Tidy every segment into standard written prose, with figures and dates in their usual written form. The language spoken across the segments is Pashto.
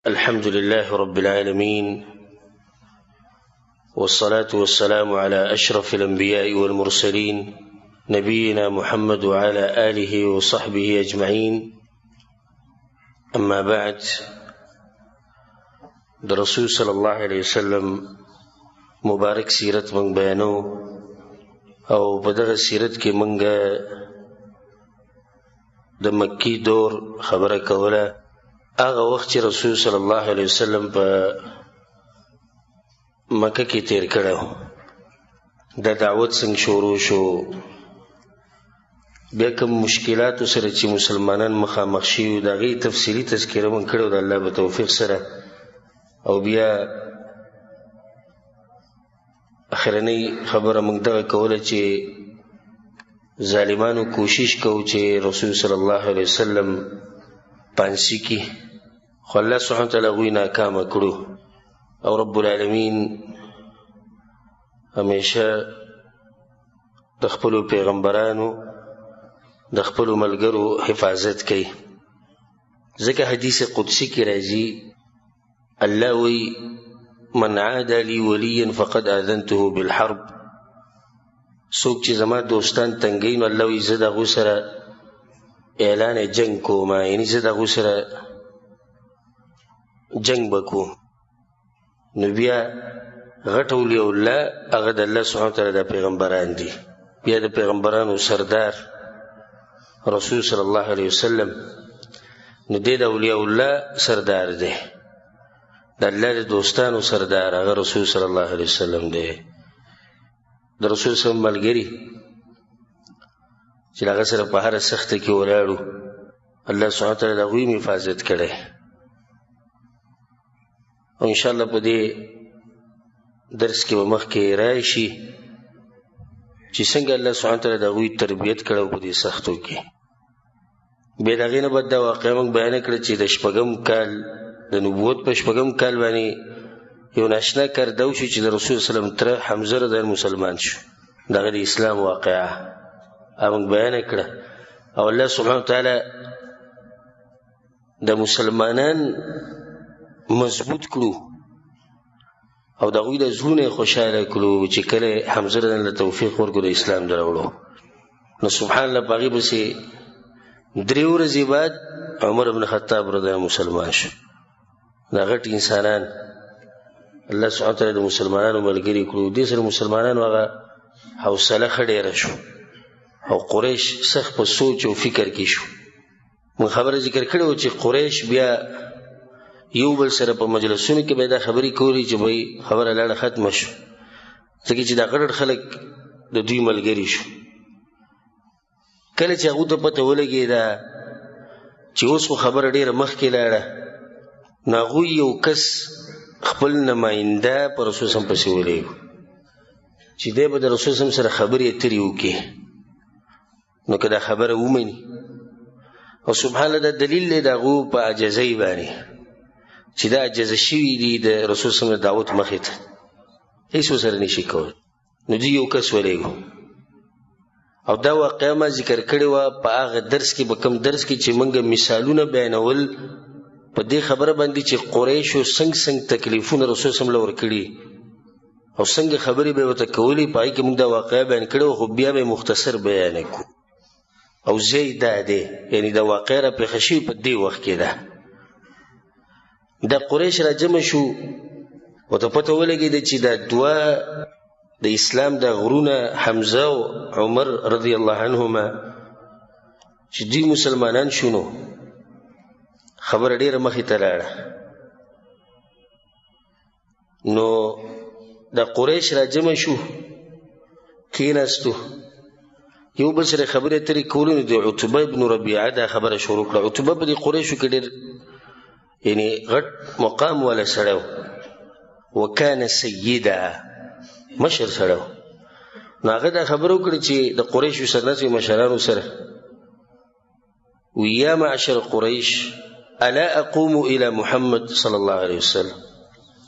الحمد لله رب العالمين، والصلاة والسلام على أشرف الأنبياء والمرسلين نبينا محمد وعلى آله وصحبه أجمعين. أما بعد، الرسول صلى الله عليه وسلم مبارك سیرت منگ بیانو او بدغ سیرت کی منگ د مکی دور خبره کوله. هغه وخت چې رسول صلی الله علیه وسلم په مکه کې تیر کړو، د دعوت څنګه شروع شو، بیا کوم مشکلاتو سره چې مسلمانان مخامخ شي د هغې تفصیلي تذکره من کړو د الله په توفیق سره، او بیا اخرنۍ خبره موږ دغه کوله چې ظالمانو کوشش کوو چې رسول صلی الله علیه وسلم پانسی کی، خو الله سبحانه وتعالی هغوی ناکامه کړو، او رب العالمین همیشه د خپلو پیغمبرانو د خپلو ملګرو حفاظت کوي. ځکه حدیث قدسی کې راځي، الله وی من عاد لی ولیا فقد آذنته بالحرب. څوک چې زما دوستان تنګوي نو الله وی زه د هغو سره اعلان جنگ کوم، یعنی زه د هغو سره جنگ بکوم. نو بیا غټ اولیاء الله هغه د الله سبحانه وتعالی د پیغمبران دي. بیا د پیغمبرانو سردار رسول صلی الله علیه وسلم، نو دی د اولیاء الله سردار دی، د الله د دوستانو سردار هغه رسول صلی الله علیه وسلم دی. د رسول صلی الله علیه وسلم ملګري چې هغه سره په هره سخته کې ولاړو، الله سبحانه وتعالی د هغوی م حفاظت کړی. او انشاءالله په دې درس کې به مخکې راشي چې څنګه الله سبحانه وتعالی د هغوی تربیت کړی په دې سختو کې. بیا د هغې نه بعد دا واقعه موږ بیانه کړه چې د شپږم کال د نبوت په شپږم کال باندې یو ناشنا کار دا وشو چې د رسول صلی الله علیه وسلم تره حمزه رضی الله مسلمان شو. دغه د اسلام واقعه موږ بیانه کړه، او الله سبحانه وتعالی د مسلمانان مضبوط کړو او د هغوی د زړونه خوشحاله کړو چې کله حمزه رضی الله توفیق ورکړو د اسلام د راوړو. نو سبحان الله په هغې پسې 3 ورځې بعد عمر بن خطاب رضی الله مسلمان شو. دا غټ انسانان الله سبحانه وتعالی د مسلمانانو ملګري کړو. دې سره مسلمانانو هغه حوصله ښه ډېره شو، او قریش سخت په سوچ او فکر کې شو. موږ خبره ذکر کړې وه چې قریش بیا یو بل سره په مجلسونو کې به دا خبرې کولې چې بهی خبره لاړه ختمه شو، ځکه چې دا غټ خلک د دوی ملګري شو. کله چې هغو ته پته ولګېده چې اوس خو خبره ډېره مخکې لاړه، نو هغوی یو کس خپل نماینده په رسول صلی الله علیه وسلم پسې ولېږو چې دی به د رسول صلی الله علیه وسلم سره خبرې اترې وکړي، نو که دا خبره ومني. او سبحان الله دا دلیل دی د هغو په عجزۍ باندې چې دا عجزه شوي دي د رسول صلی الله علیه وسلم دعوت مخې ته، هېڅ ورسره نشي کولی. نو دوی یو کس ولېږو، او دا واقعه ما ذکر کړې وه په هغه درس کې، په کوم درس کې چې موږ مثالونه بیانول په دې خبره باندې چې قریشو څنګه تکلیفونه رسول صلی الله علیه وسلم له ورکړي او څنګه خبرې به یې ورته کولې. په هغې کې موږ دا واقعه بیان کړې وه، خو بیا به یې مختصر بیان کړو. او ځای دا دی، یعنې دا واقعه راپېښه شوې په دې وخت کې ده. دا قریش را جمع شو، ورته پته ولګېده چې دا دوه د اسلام د غرونه حمزه او عمر رضی الله عنهما چې دوی مسلمانان شو، نو خبره ډېره مخې ته لاړه. نو دا قریش را جمع شو، کېناستو، یو بل سره خبرې اترې کولې. نو د عتبه بن ربیعه دا خبره شروع کړه. عتبه په دې قریشو کې ډېر یعنې غټ مقام والا سړی و، وکانه سیده، مشر سړی و. نو هغه دا خبره وکړه چې د قریشو سره ناست مشرانو سره، وی یا معشر قریش الا اقوم الى محمد صلی الله علیه وسلم.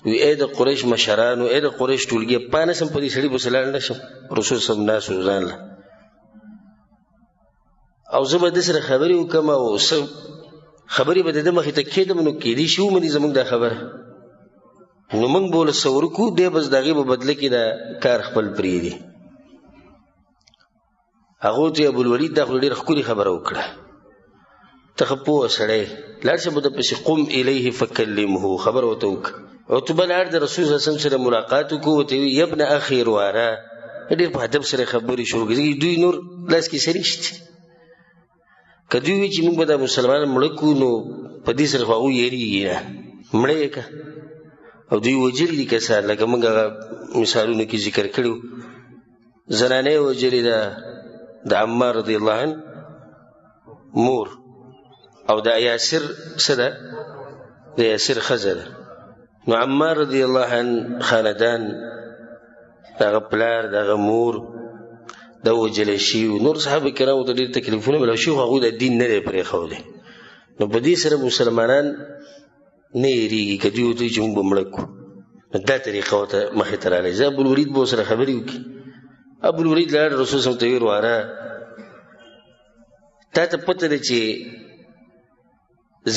وی ای د قریش مشرانو، ای د قریش ټولګي، پانه سم په دې سړي پسې لاړ نه شم، رسول صلی الله علیه وسلم ځان له، او زه به د سره خبرې وکړم او څه خبرې به د ده مخې ته کېدم نو کېدی شي ومني زموږ دا خبره، نو موږ به ورله څه ورکو، دی بس د هغې په بدله کې دا کار خپل پرېږدي. هغو ته ابوالولید دا خو ډېره ښکلې خبره وکړه، ته ښه پوه سړی لاړ شه به د پسې قم الیه فکلمه خبره ورته وکړه. عتبه لاړ د رسول صلی الله علیه وسلم سره ملاقات وکړو، ورته ویل یا ابن اخي رواره، ډېر په ادب سره خبرې شروع کړې. دوی نور لاس کې سري شته، که دوی وي چې موږ به دا مسلمانان مړه کړو نو په دې سره خو هغوی یېرېږي نه، مړه یې که او دوی وجلي دي کسان، لکه موږ هغه مثالونو کې ذکر کړي وو. زنانه یې وجلې ده د عمار رضی الله عنه مور، او د یاسر څه ده؟ د یاسر ښځه ده. نو عمار رضی الله عنه خاندان د هغه پلار د هغه مور دا وجلی شي. نور صحابه کرامو ته ډېر تکلیفونه ملو شي، خو هغوی د دین نه دی پرېښودی. نو په دې سره مسلمانان نه یېرېږي که دوی ورته وایي چې موږ به مړه کړو، نو دا طریقه ورته مخې ته راغلی. زه ابوالولید به ورسره خبرې وکړي. ابوالولید لاړ رسول صلی الله علیه وسلم ته ویل واره تا ته پته ده چې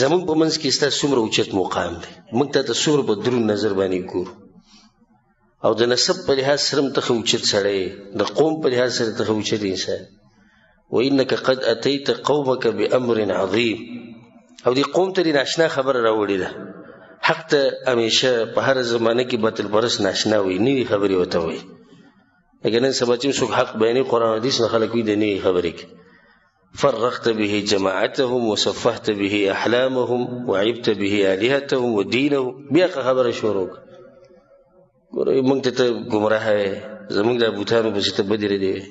زموږ په منځ کې ستا څومره اوچت مقام دی، موږ تا ته څومره په دروند نظر باندې ګورو، او د نسب په لحاظ سره هم ته ښه اوچت سړی، د قوم په لحاظ سره ته ښه اوچت انسان. وانک قد اتیت قومک بامر عظیم، او دې قوم ته دې ناشنا خبره راوړې ده. حق ته همیشه په هره زمانه کې باطل پرست ناشنا وي، نوي خبرې ورته وایي. لکه نن سبا چې څوک حق بیانوي قرآن حدیث، نو خلک وایي د نوي خبرې کې فرقت به جماعتهم وصفحت به احلامهم وعبت به الهتهم ودینهم. بیا خبره شروع کړه، ګوره موږ ته ګمراه یې، زموږ د بوتانو پسې ته بدې ردې وې.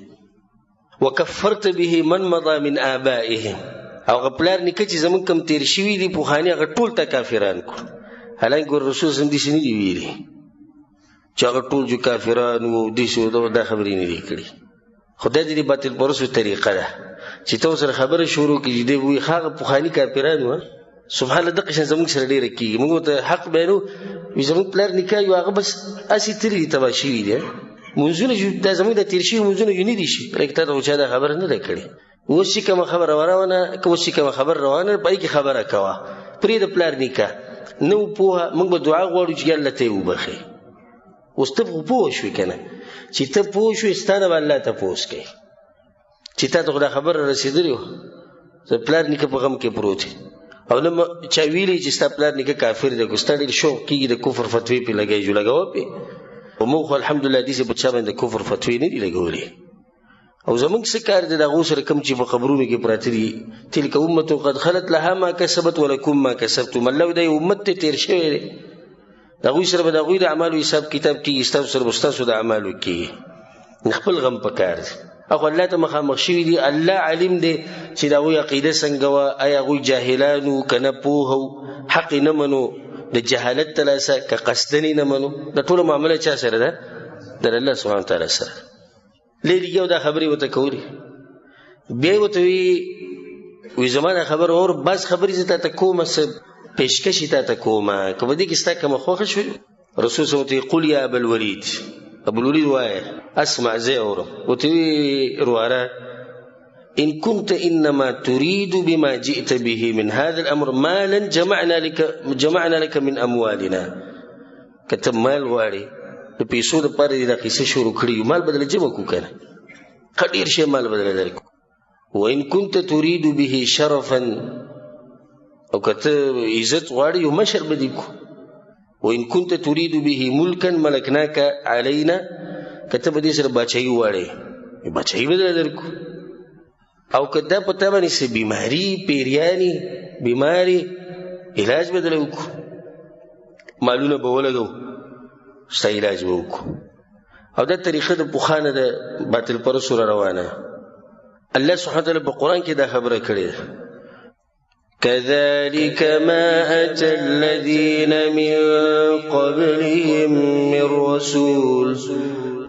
وکفرت به من مضى من آبائهم، او هغه پلار نیکه چې زموږ کم تېر شوي دي پخواني، هغه ټول ته کافران کړو. حالانکه ګوره رسول صلی الله علیه وسلم داسې نه دي ویلي چې هغه ټول جو کافران وو، داسې وو، دا خبرې نه دي کړي. خو دا د دې باطل پرستو طریقه ده چې ته ورسره خبره شروع کړي، دی وایي هغه پخواني کافران وه. سبحان الله دغه شان زموږ سره ډېره کېږي. موږ ورته حق بیانو، وي زموږ پلار نکاح یو هغه بس هسې تللي دي، تباه شوي دي. مونځونه دا زموږ د تېر شوي مونځونه یو نه دي شي، لکه تا ته خو چا دا خبره نه ده کړې. اوس چې کومه خبره روانه، که اوس چې کومه خبره روانه په هغې کې خبره کوه، پرېږده پلار نکاح. نه و پوهه، موږ به دعا غواړو چې الله ته یې وبخښي. اوس ته خو پوه شوې که نه، چې ته پوه شوې ستا نه به الله تپوس کوي چې تا ته خو دا خبره رسېدلې وه، زه پلار نیکه په غم کې پروت یم، او نه چا ویلي چې ستا پلار نیکه کافر دی، که ستا ډېر شوق کېږي د کفر فتوې پرې لګوي، جو لګوه پرې. او موږ خو الحمدلله داسې په چا باندې د کفر فتوې نه دي لګولې. او زموږ څه کار دی د هغو سره کوم چې په قبرونو کې پراته دي؟ تلک امة قد خلت لها ما کسبت ولکم ما کسبتم. الله دا یو امت ته تېر شوی دی، د هغوی سره به د هغوی د اعمالو حساب کتاب کېږي، ستاسو سره به ستاسو د اعمالو کېږي. خپل غم پکار دی. او الله ته مخامخ شوي دي، الله علیم دی چې د هغوی عقیده څنګه وه، آیا هغوی جاهلان وو که نه پوه وو، حق یې نه منو د جهالت تلاسه، که قصدن یې نه منو. د ټوله معامله چا سره ده؟ د الله سبحانه وتعالی سره. لرې او دا خبرې ورته کولې. بیا یې ورته وي زما دا خبره اور بس خبرې زه تا ته کومه، څه پیشکش یې تا ته کومه، که په دې کې ستا کومه خوښه شوې. رسول صلی الله علیه وسلم قل یا ابوالولید، ابوالولید وایه اسمع زه اورم. ورته وی رواره ان كنت انما تريد بما جئت به من هذا الامر مالا جمعنا لك من اموالنا. کته مال غواړي د پیسو دپاره دې دا قصه شروع کړي، مال بدله جمع کړو که نه، ښه ډېر شی مال بدله درکړو. وان كنت تريد به شرفا، او که ته عزت غواړي یو مشر به دې کړو. وان كنت تريد به ملكا ملكناك علينا، که ته به دې سره باچایي غواړې باچایي بدله درکړو. او که دا په تا باندې څه بیماري پیریاني بیماري علاج بدله وکړو، مالونه به ولګو ستا علاج به وکړو. او دا طریقه د پخوانه د باطل پرستو را روانه. الله سبحانه وتعالی په قرآن کې دا خبره کړې ده، كذلك ما أتى الذين من قبلهم من رسول.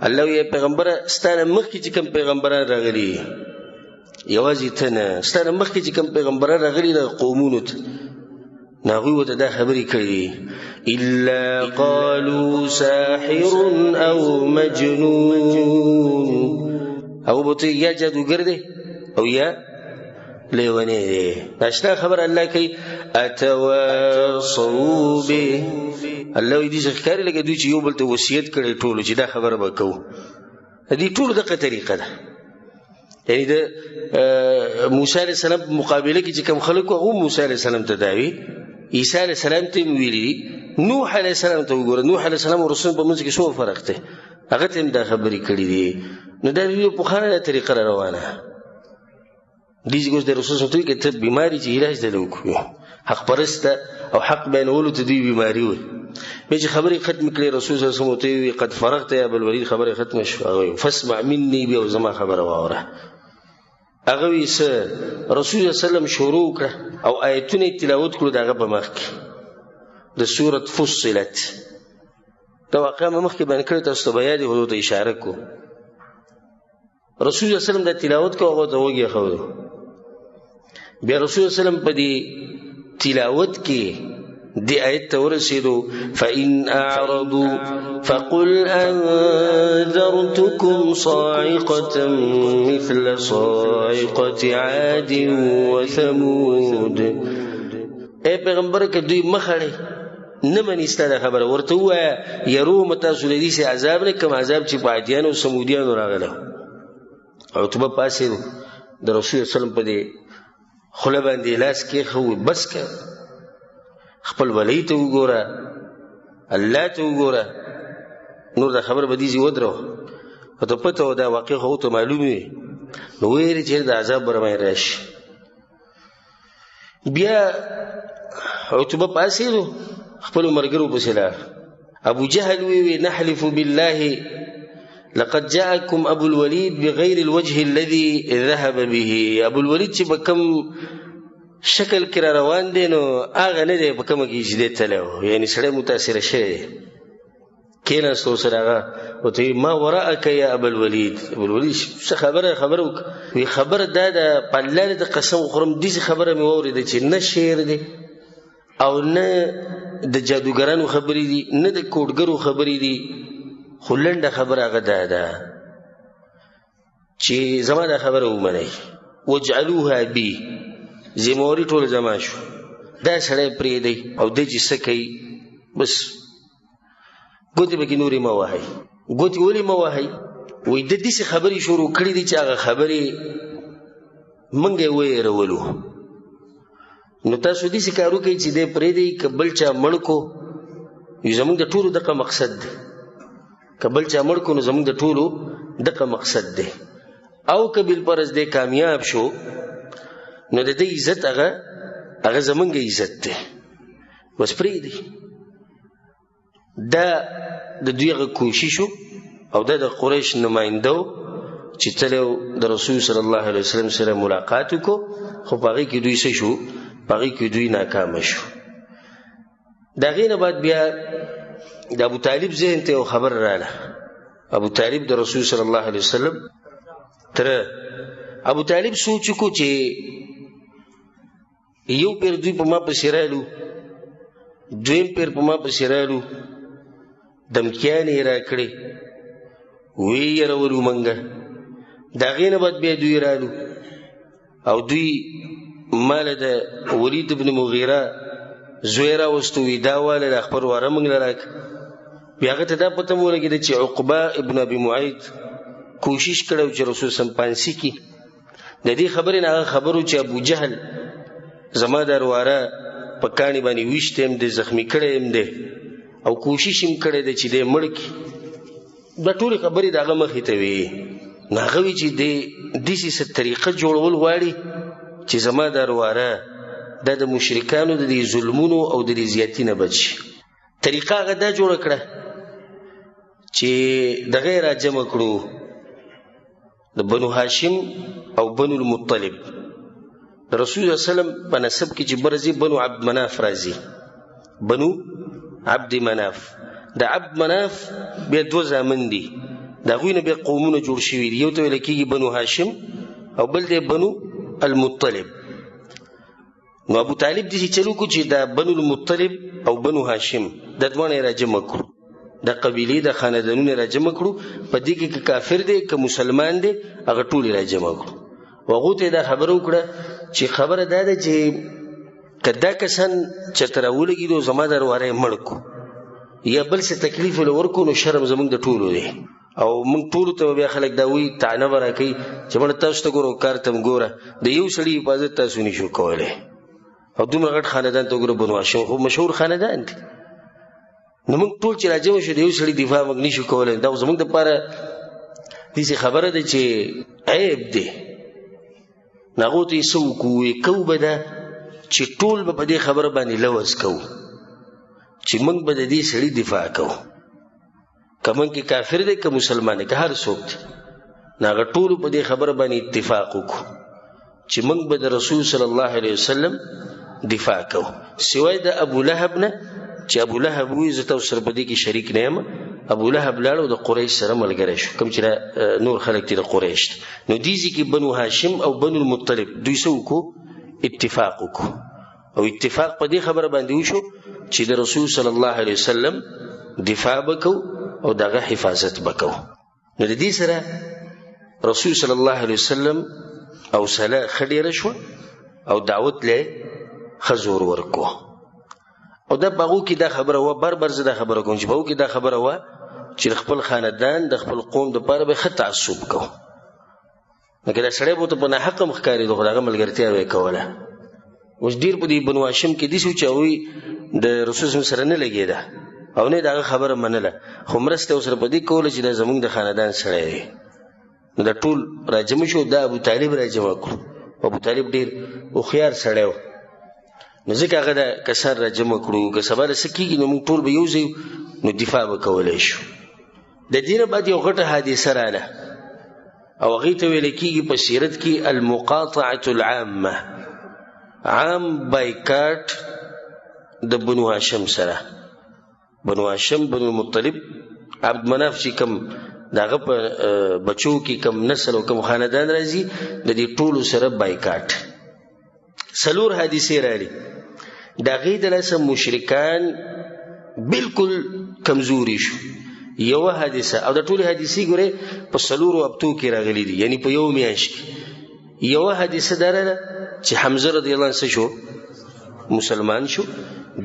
الله یې پیغمبره ستانه مخکې چې کوم پیغمبران راغلي، یوازې ته نه، ستانه مخکې چې کوم پیغمبران راغلي د قومونو ته، نو هغوی ورته دا خبرې کړي الا قالوا ساحر او مجنون. هغوی به ورته یا جادوګر دی او یا لیونی دی. ناشنا خبر الله کوي اتواصوا به. الله وی دې ښکاري لکه دوی چې یو بل ته وصیت کړي ټولو چې دا خبره به کوو. دې ټولو دغه طریقه ده. یعنی د موسی علیه السلام په مقابله کې چې کوم خلک هغه موسی علیه السلام ته داوي، عیسی علیه السلام ته ویلي، نوح علیه السلام ته وګوره، نوح علیه السلام او رسول په منځ کې څه فرق دی؟ هغه ته هم دا خبرې کړي دي. نو دا یو پخوانۍ طریقه روانه دي چې ګوز د رسول صلی الله علیه وسلم ته بیماری چې علاج دلته وکړو، حق پرسته او حق بیانولو ته دوی بیماری وي. بیا چې خبرې ختم کړې رسول صلی الله علیه وسلم ته وی قد فرغت یا ابوالولید، خبرې ختم شوه، فاسمع مني، بیا زما خبره واوره. هغه وی څه رسول صلی الله علیه وسلم شروع کړه او آیتونه تلاوت کړو دغه په مخ کې د سورۃ فصلت. دا واقعا مخ کې باندې کړی تاسو ته بیان هو ته اشاره کو. رسول صلی الله علیه وسلم د تلاوت کو هغه ته وګي خو بیا رسول صلی الله علیه وسلم په دې تلاوت کې دی آیت ته ورسېدو فإن أعرضوا فقل أنذرتكم صاعقة مثل صاعقة عاد وثمود. اے پیغمبر که دوی مخړې نه مني ستا دا خبره، ورته ووایه یروم تاسو له دې عذاب نه کوم عذاب چې په عادیانو او سمودیانو راغلی. عتبه پاسېدو د رسول صلی الله علیه وسلم په دې خوله باندې لاس کېښوي، بس که خپل ولی ته وګوره، الله ته وګوره، نور دا خبر به دې ځي ودرو. خو ته پته و دا واقع خو ته معلوم وي، نو ویرې چې د عذاب به راباندې راشي. بیا عتبه پاسېدو خپلو ملګرو پسې لاړ. ابو جهل وی نحلف بالله لقد جاءكم ابو الولید بغیر الوجه الذي ذهب به. ابو الولید چې به کوم شکل کې را روان دی نو هغه نه دی په کومه کې چې دی تللی و، یعنې سړی متاثره شوی دی. کېناستو سره هغه ورته ما وراءک یا ابوالولید. ابوالولید څه خبره وکړه؟ وی خبره دا ده په الله د قسم خورم داسې خبره مې واورېده چې نه شعر دی او نه د جادوګرانو خبرې دي نه د کوډګرو خبرې دي، خو لنډه خبره هغه دا ده چې زما دا خبره ومنئ وجعلوها بي، ذمواري ټول زما شو. دا سړی پرېږدئ او دی چې څه کوي بس ګوتې پکې نورې مه وهئ. ګوتې ولې مه وهئ؟ وایي ده داسې خبرې شروع کړي دي چې هغه خبرې موږ یې ویرولو. نو تاسو داسې کار وکړئ چې دی پرېږدئ، که بل چا مړ کو زموږ د ټولو دغه مقصد دی، که بل چا مړ کو نو زموږ د ټولو دغه مقصد دی. او که بالفرض دی کامیاب شو نو د دې عزت هغه زمونږ عزت دی، بس پرېږدئ. دا د دوی هغه کوشش او دا د قریش نماینده و چې تللی د رسول صلی الله علیه وسلم سره ملاقات وکړو، خو په هغې کې دوی څه شو؟ په هغې کې دوی ناکامه شو. د هغې نه بعد بیا د ابو طالب ذهن ته یو خبر راغله. ابو طالب د رسول صلی الله علیه وسلم تره. ابو طالب سوچ وکړو چې یو پیر دوی په ما پسې رالو، دویم پیر په ما پسې رالو، دمکیانې یې راکړې، ویې یرولو منګه. د هغې نه بعد بیا دوی رالو او دوی ماله د ولید ابن مغیره زوی راوستو، وي دا واله د خپل واره موږ له راکړه. بیا هغه ته دا پته مو ولګېده چې عقبه ابن ابي معیط کوشش کړی چې رسول صلی پانسي کړي. د دې خبرې نه هغه خبرو چې ابو جهل زما د واره په کاڼي باندې ویشتی یم دی، زخمي کړی یم دی او کوشش یې کړی دی چې دی مړ کړي. دا ټولې خبرې د هغه مخې ته وې. نو هغه وی چې دی داسې څه طریقه جوړول غواړي چې زما د واره دا د مشرکانو د دې ظلمونو او د دې زیاتي نه بچ شي. طریقه هغه دا جوړه کړه چې دغه یې راجمع کړو د بنو هاشم او بنو المطلب. د رسول صلی الله علیه وسلم په نسب کې چې برځي بنو عبد مناف راځي، بنو عبد مناف. د عبد مناف بیا دوه زامن دي، د هغوی نه بیا قومونه جوړ شوي دي، یو ته ویل کېږي بنو هاشم او بل دی بنو المطلب. نو ابو طالب داسې چل وکړو چې دا بنو المطلب او بنو هاشم دا دواړه یې راجمع کړو، د قبیلې د خاندانونه یې راجمع کړو. په دې کې که کافر دی که مسلمان دی هغه ټول یې راجمع کړو. هغو ته یې دا خبره وکړه چې خبره دا ده چې که دا کسان چېرته راولګېدو زما دا رواره یې مړ کړو یا بل څه تکلیف له ورکړو نو شرم زموږ د ټولو دی او موږ ټولو ته بیا خلک دا وایي طعنه به راکوي چې مړه تاسو ته ګوره کار ته ګوره د یو سړي حفاظت تاسو نشو کولی او دومره غټ خاندان ته ګوره بنو هاشم خو مشهور خاندان دی نو موږ ټول چې راجمع شو د یو سړي دفاع موږ نشو کولی دا زموږ دپاره داسې خبره ده چې عیب دی نو هغو ته یې څه وکړو کوو به دا چې ټول به په دې خبره باندې لوظ کوو چې موږ به د دې سړي دفاع کوو که موږ کې کافر دی که مسلمان دی که هر څوک دی نو هغه ټولو په دې خبره باندې اتفاق وکړو چې موږ به د رسول صلی الله علیه وسلم دفاع کوو سوای د ابو لهب نه چې ابو لهب وایي زه تاسو سره په دې کې شریک نه یم ابو لهب لاړ او د قریش سره ملګری شو کوم چې نور خلک دي د قریش نو دې ځای کې بنو هاشم او بنو المطلب دوی څه وکړو اتفاق وکړو او اتفاق په دې خبره باندې وشو چې د رسول صلی الله علیه وسلم دفاع وکړو او دغه حفاظت وکړو نو د دې سره رسول صلی الله علیه وسلم او صلاح ښه ډېره شوه او دعوت له ښه زور ورکړو او دا په هغو کې دا خبره وه بر زه دا خبره کوم چې په هغو کې دا خبره وه چې د خپل خاندان د خپل قوم دپاره به ښه تعصب کوو لکه دا سړی به ورته په ناحقه هم ښکارېدو خو د هغه ملګرتیا به یې کوله اوس ډېر په دې بنو هاشم کې داسې و چې هغوی د رسول صلی سره نه لګېده او نه د هغه خبره منله خو مرسته یې ورسره په دې کوله چې دا زموږ د خاندان سړی دی نو دا ټول راجمع شو دا ابو طالب راجمع کړو ابو طالب ډېر هوښیار سړی و نو ځکه هغه دا کسان راجمع کړو که سبا له څه کېږي نو موږ ټول به یو ځای نو دفاع به کولی شو د دې نه بعد یو غټه حادثه راله او هغې ته ویل کېږي په سیرت کې المقاطعة العامه عام بایکاټ د بنو هاشم سره بنو هاشم بنو المطلب عبد مناف چې کوم د هغه په بچو کې کوم نسل او کوم خاندان راځي د دې ټولو سره بایکاټ څلور حادثې راغلي د هغې د لاسه مشرکان بالکل کمزوري شو یوه حادثه او د ټولې حادثې ګورې په څلورو هفتو کې راغلي دي یعنی په یو میاشت کې یوه حادثه دا راغله چې حمزه رضی الله عنه شو مسلمان شو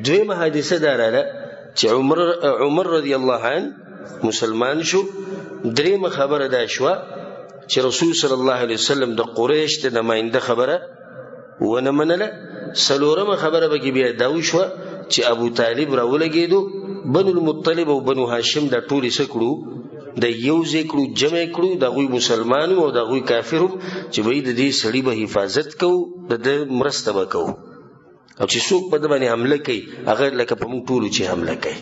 دویمه حادثه دا راغله چې عمر رضی الله عنه مسلمان شو دریمه خبره دا شوه چې رسول صلی الله علیه وسلم د قریش د نماینده خبره ونه منله څلورمه خبره پکې بیا دا وشوه چې ابو طالب راولګېدو بنو المطلب او بنو هاشم دا ټول څه کړو د یو ځای کړو جمع کړو د هغوی مسلمان او د هغوی کافر چې وایي د دې سړي به حفاظت کوو د ده مرسته به کوو او چې څوک په ده باندې حمله کوي هغه لکه په موږ ټولو چې حمله کوي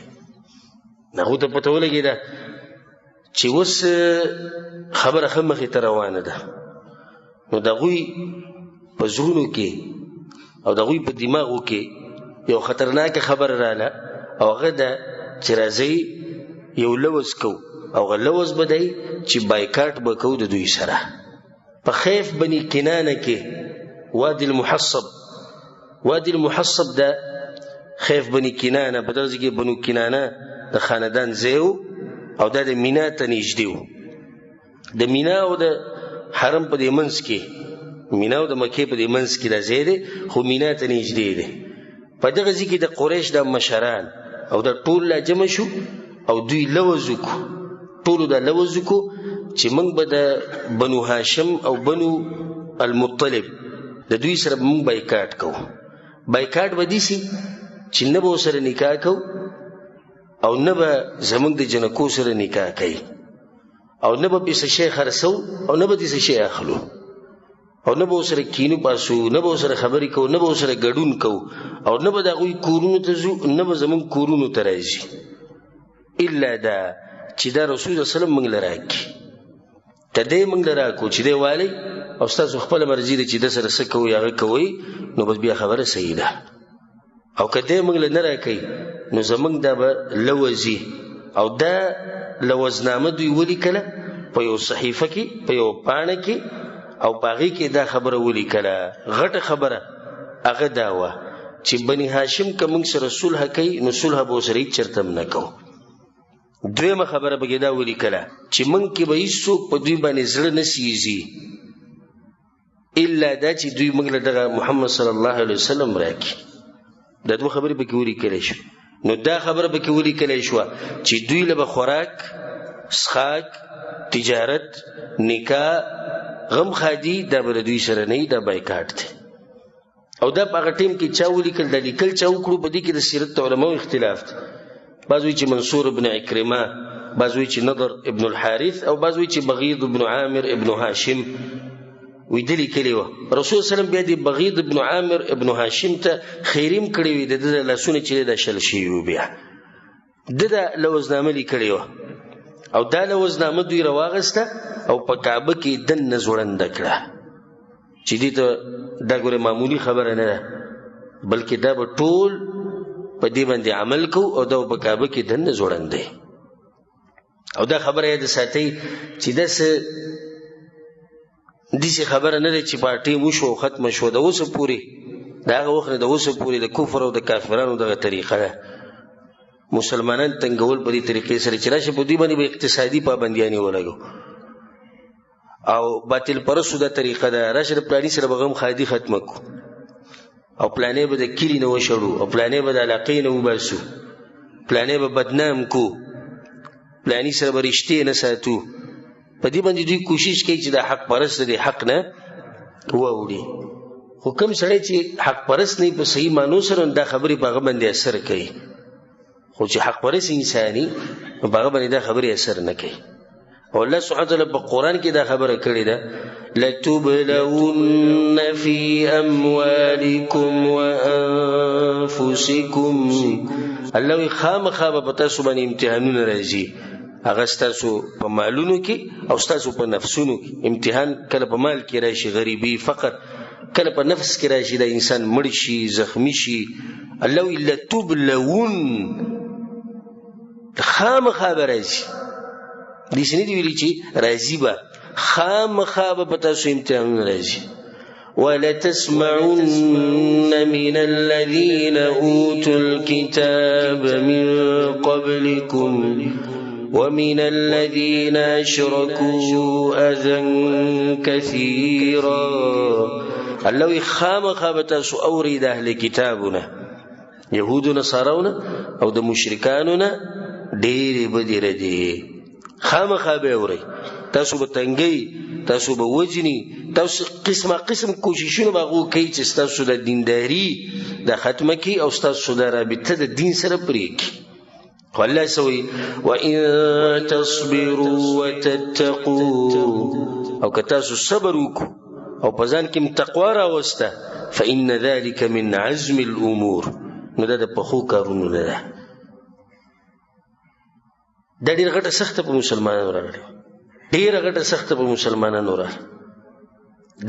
هغو ته پته ولګېده چې اوس خبره ښه مخې ته روانه ده نو د هغوی په زړونو کې او د هغوی په دماغو کې یو خطرناکه خبره راله او هغه ده چې راځئ یو لوظ کوو او هغه لوظ به دی چې بایکاټ به کوو د دوی سره په خیف بني کنانه کې وادي المحصب ده خیف بني کنانه په دغه ځای کې بنو کنانه د خاندان ځای او دا د مینا ته نږدې و د مینا او د حرم په دې منځ کې مینا او د مکې په دې منځ کې دا ځای دی خو مینا ته نږدې دی په دغه ځای کې د قریش د مشران او دا ټول لا جمع شو او دوی لوظ وکړو ټولو دا لوظ وکړو چې موږ به د بنو هاشم او بنو المطلب د دوی سره به موږ بایکاټ کوو بایکاټ به داسې چې نه به ورسره نکاح کوو او نه به زموږ د جنکو سره نکاح کوي او نه به پې څه شی خرڅو او نه به دې څه شی اخلو او نه به ورسره کینو پاسو نه به ورسره خبرې کوو نه به ورسره ګډون کوو او نه به د هغوی کورونو ته ځو نه به زموږ کورونو ته راځي الا دا چې دا رسول الله وسلم موږ له راکړي که دی موږ له راکړو چې دی والی او ستاسو خپله مرضي ده چې ده سره څه کوئ هغه کوئ نو بس بیا خبره صحیح ده او که دی موږ له نه راکوي نو زموږ دا به لوظي او دا لوظنامه دوی ولیکله په یو صحیفه کې په یو پاڼه کې او په هغې کې دا خبره ولیکله غټه خبره هغه دا وه چې بني هاشم که موږ سره صلح کوي نو صلح به ورسره هېڅ چېرته هم نه کوو دویمه خبره پکې دا ولیکله چې موږ کې به هېڅوک په دوی باندې زړه نه سیزي الا دا چې دوی موږ له دغه محمد صلی الله علیه وسلم راکړي. دا دوه خبرې پکې ولیکلی شو. نو دا خبره پکې ولیکلی شوه چې دوی له به خوراک، څښاک، تجارت، نکاح، غم خادي دا به د دوی سره نه وي، دا بایکاټ دی. او دا په هغه ټیم کې چا ولیکل، دا لیکل چا وکړو، په دې کې د سیرت علماو اختلاف دی. بعض وایي چې منصور ابن عکرمه، بعض وایي چې نضر ابن الحارث، او بعض وایي چې بغیض ابن عامر ابن هاشم وی دلی کلی وه. رسول سلام بیا دی بغیض ابن عامر ابن هاشم ته خیریم کړی وي، د ده لاسونه چې دا شل شوي وو. بیا ده دا لوزنامه لیکلې وه او دا لوزنامه دوی راواغسته او په کعبه کې دننه زوړنده کړه چې دې ته دا ګوره معمولي خبره نه ده، بلکې دا به ټول په دې باندې عمل کو او دا په کعبه کې دننه زوړنده. او دا خبره یې د ساتي چې داسې داسې خبره نه ده چې پارټي وشو او ختمه شو. د اوسه پورې د هغه وخت نه د اوسه پورې د کفر او د کافرانو دغه طریقه ده، مسلمانان تنګول په دې طریقې سره چې راشه په دوی باندې به اقتصادي پابندیانې ولګو او باطل پرستو دا طریقه ده، راشه د پلاني سره به غم خادي ختمه کو او پلانې به د کلي نه وشړو او پلانې به د علاقې نه وباسو، پلانې به بدنام کو، پلاني سره به رشتې نه ساتو. په دې باندې دوی کوشش کوي چې د حق پرست د حق نه واوړي. خو کوم سړی چې حق پرست نه په صحیح معنو سره دا خبرې په هغه باندې اثر کوي، خو چې حق پرست انساني په هغه باندې دا خبرې اثر نه کوي. او الله سبحانه وتعالی په قرآن کې دا خبره کړې ده، لتبلون فی اموالکم وانفسکم. الله وی خامخا به په تاسو باندې امتحانونه راځي، هغه ستاسو په مالونو کې او ستاسو په نفسونو کې. امتحان کله په مال کې راشي، غریبي، فقر، کله په نفس کې راشي، دا انسان مړ شي، زخمی شي. الله وی لتبلون، خامخا به راځي، داسې نه دي ویلي چې راځي به، خامخا به په تاسو امتحانونه راځي. ولتسمعن من الذين اوتوا الكتاب من قبلكم ومن الذين اشركوا اذى كثيرا. الله خامخا به تاسو اوري د اهل کتابونه، يهود نصاراونه او د مشرکانونه ډېرې بدې ردې، خامخا به اوري. تاسو به تنګي، تاسو به وجني، تاسو قسمه قسم کوششونه به کوي چې تاسو د دینداري د ختمه کی او تاسو د رابطه د دین سره پرې کی. والله سوي وان تصبروا وتتقوا، او که تاسو صبر وکړو او په ځان کې تقوا راوسته، فان ذلك من عزم الامور، نو دا د پخو کارونو نه ده. دا ډېره غټه سخته په مسلمانانو راغلې، ډېره غټه سخته په مسلمانانو راغلې.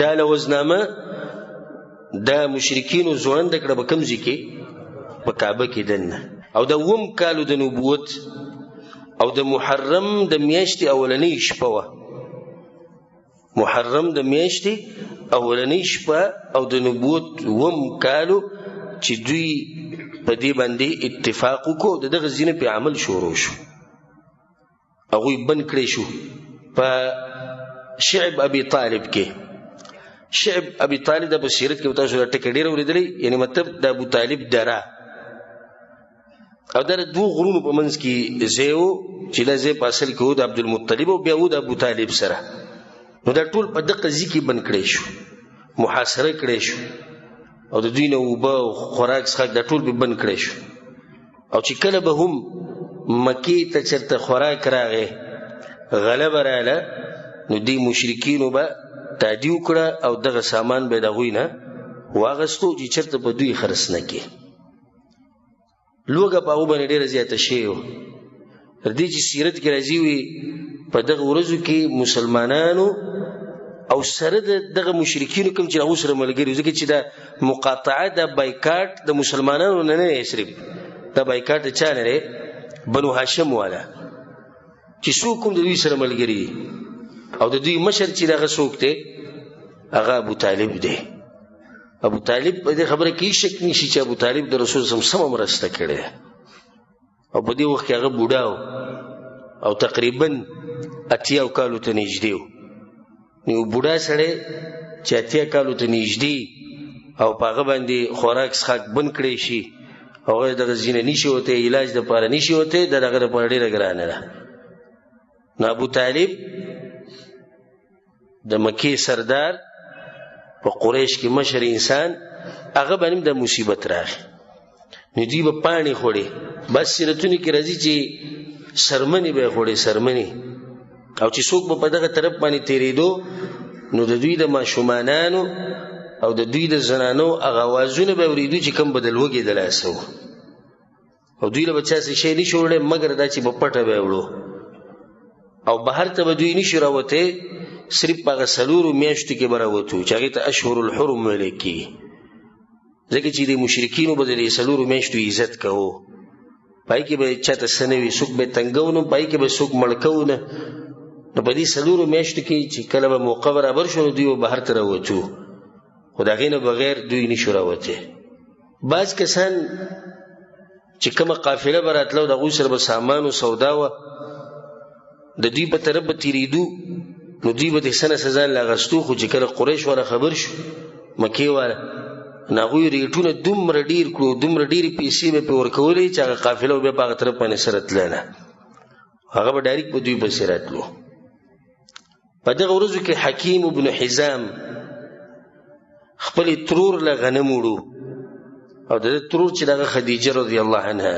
دا لوزنامه دا مشرکینو ځوړنده کړه په کوم ځای کې؟ په کعبه کې دننه. او د 9 کالو د نبوت او د محرم د میاشتې اولنۍ شپه وه، محرم د میاشتې اولنۍ شپه او د نبوت 9 کالو چې دوی په دې باندې اتفاق وکړو، د دغه ځینې په عمل شروع شو، هغوی بند کړی شو په شعب ابي طالب کې. شعب ابي طالب د بصیرت کې تاسو دا ټکی ډېر اورېدلی، یعنی مطلب د ابو طالب دره، او دا د 2 غرونو په منځ کې ځای و چې دا ځای په اصل کې و د عبدالمطلب او بیا و د ابو طالب سره. نو دا ټول په دغه ځای کې بند کړی شو، محاصره کړی شو، او د دوی نه اوبه او خوراک څښاک دا ټول به بند کړی شو. او چې کله به هم مکې ته چېرته خوراک راغی، غلبه راغله، نو دې مشرکینو به تادي وکړه او دغه سامان به د هغوی نه واغستو چې چېرته په دوی خرڅ نه کړي. لوږه په هغو باندې ډېره زیاته شوې وه. تر دې چې سیرت کې راځي وي په دغه ورځو کې مسلمانانو او سره د دغه مشرکینو کوم چې هغو سره ملګري، ځکه چې دا مقاطعه، دا بایکاټ د مسلمانانو نه نه دی صرف، دا بایکاټ د چا نه دی؟ بنو هاشم والا، چې څوک کوم د دوی سره ملګري دي. او د دوی مشر چې دغه څوک دی، هغه ابو طالب دی. ابو طالب په دې خبره کې شک نشي چې ابو طالب د رسول صلی الله علیه وسلم سمه مرسته کړې ده، او په دې وخت کې هغه بوډا او تقریبا 80 کالو ته نږدې و. نو بوډا سړی چې 80 کالو ته نږدې او په هغه باندې خوراک څښاک بند کړی شي هغه دغه ځینې نشي وته علاج د پاره نشي وته دغه د پاره ډیره ګرانه ده. نو ابو طالب د مکی سردار په قریش کې مشر انسان هغه باندې د مصیبت راغی. نو دی په پانی خوړې بس سیرتونی کې راځي چې سرمنی به خوړې سرمنی او چې څوک په دغه طرف باندې تیریدو نو د دوی د ماشومانانو او د دوی د زنانو هغه आवाजونه به ورېدو چې کم بدل وګي د لاسو او دوی له بچا څه شي نشي وړي مګر دا چې په پټه به وړو او بهر ته به دوی نشي راوته صرف هغه سلورو میاشتو کې براوتو چې هغه ته اشهر الحرم ویل کی ځکه چې د مشرکینو به د سلورو میاشتو عزت کوو پای کې به چاته سنوي څوک به تنګونو پای کې به څوک مړکونه نو په دې سلورو میاشتو کې چې کله به موقع برابر شو دوی بهر ته راوتو خدای نه بغیر دوی نشو راوته. بعض کسان چې کومه قافله براتلو د غوسر به سامان او سودا و د دوی په طرف به تیریدو نو دوی به د سنه سزا لاغستو خو چې کله قریش ولا خبر شو مکی والا ناغوی ریټونه دومره ډیر کړو دومره ډیر پیسې به په ورکولې چې هغه قافله به په هغه طرف باندې سره تلنه هغه به ډایرک په دوی په سره تلو. په دغه ورځو کې حکیم ابن حزام خپل ترور له غنم وړو او د ترور چې دغه خدیجه رضی الله عنها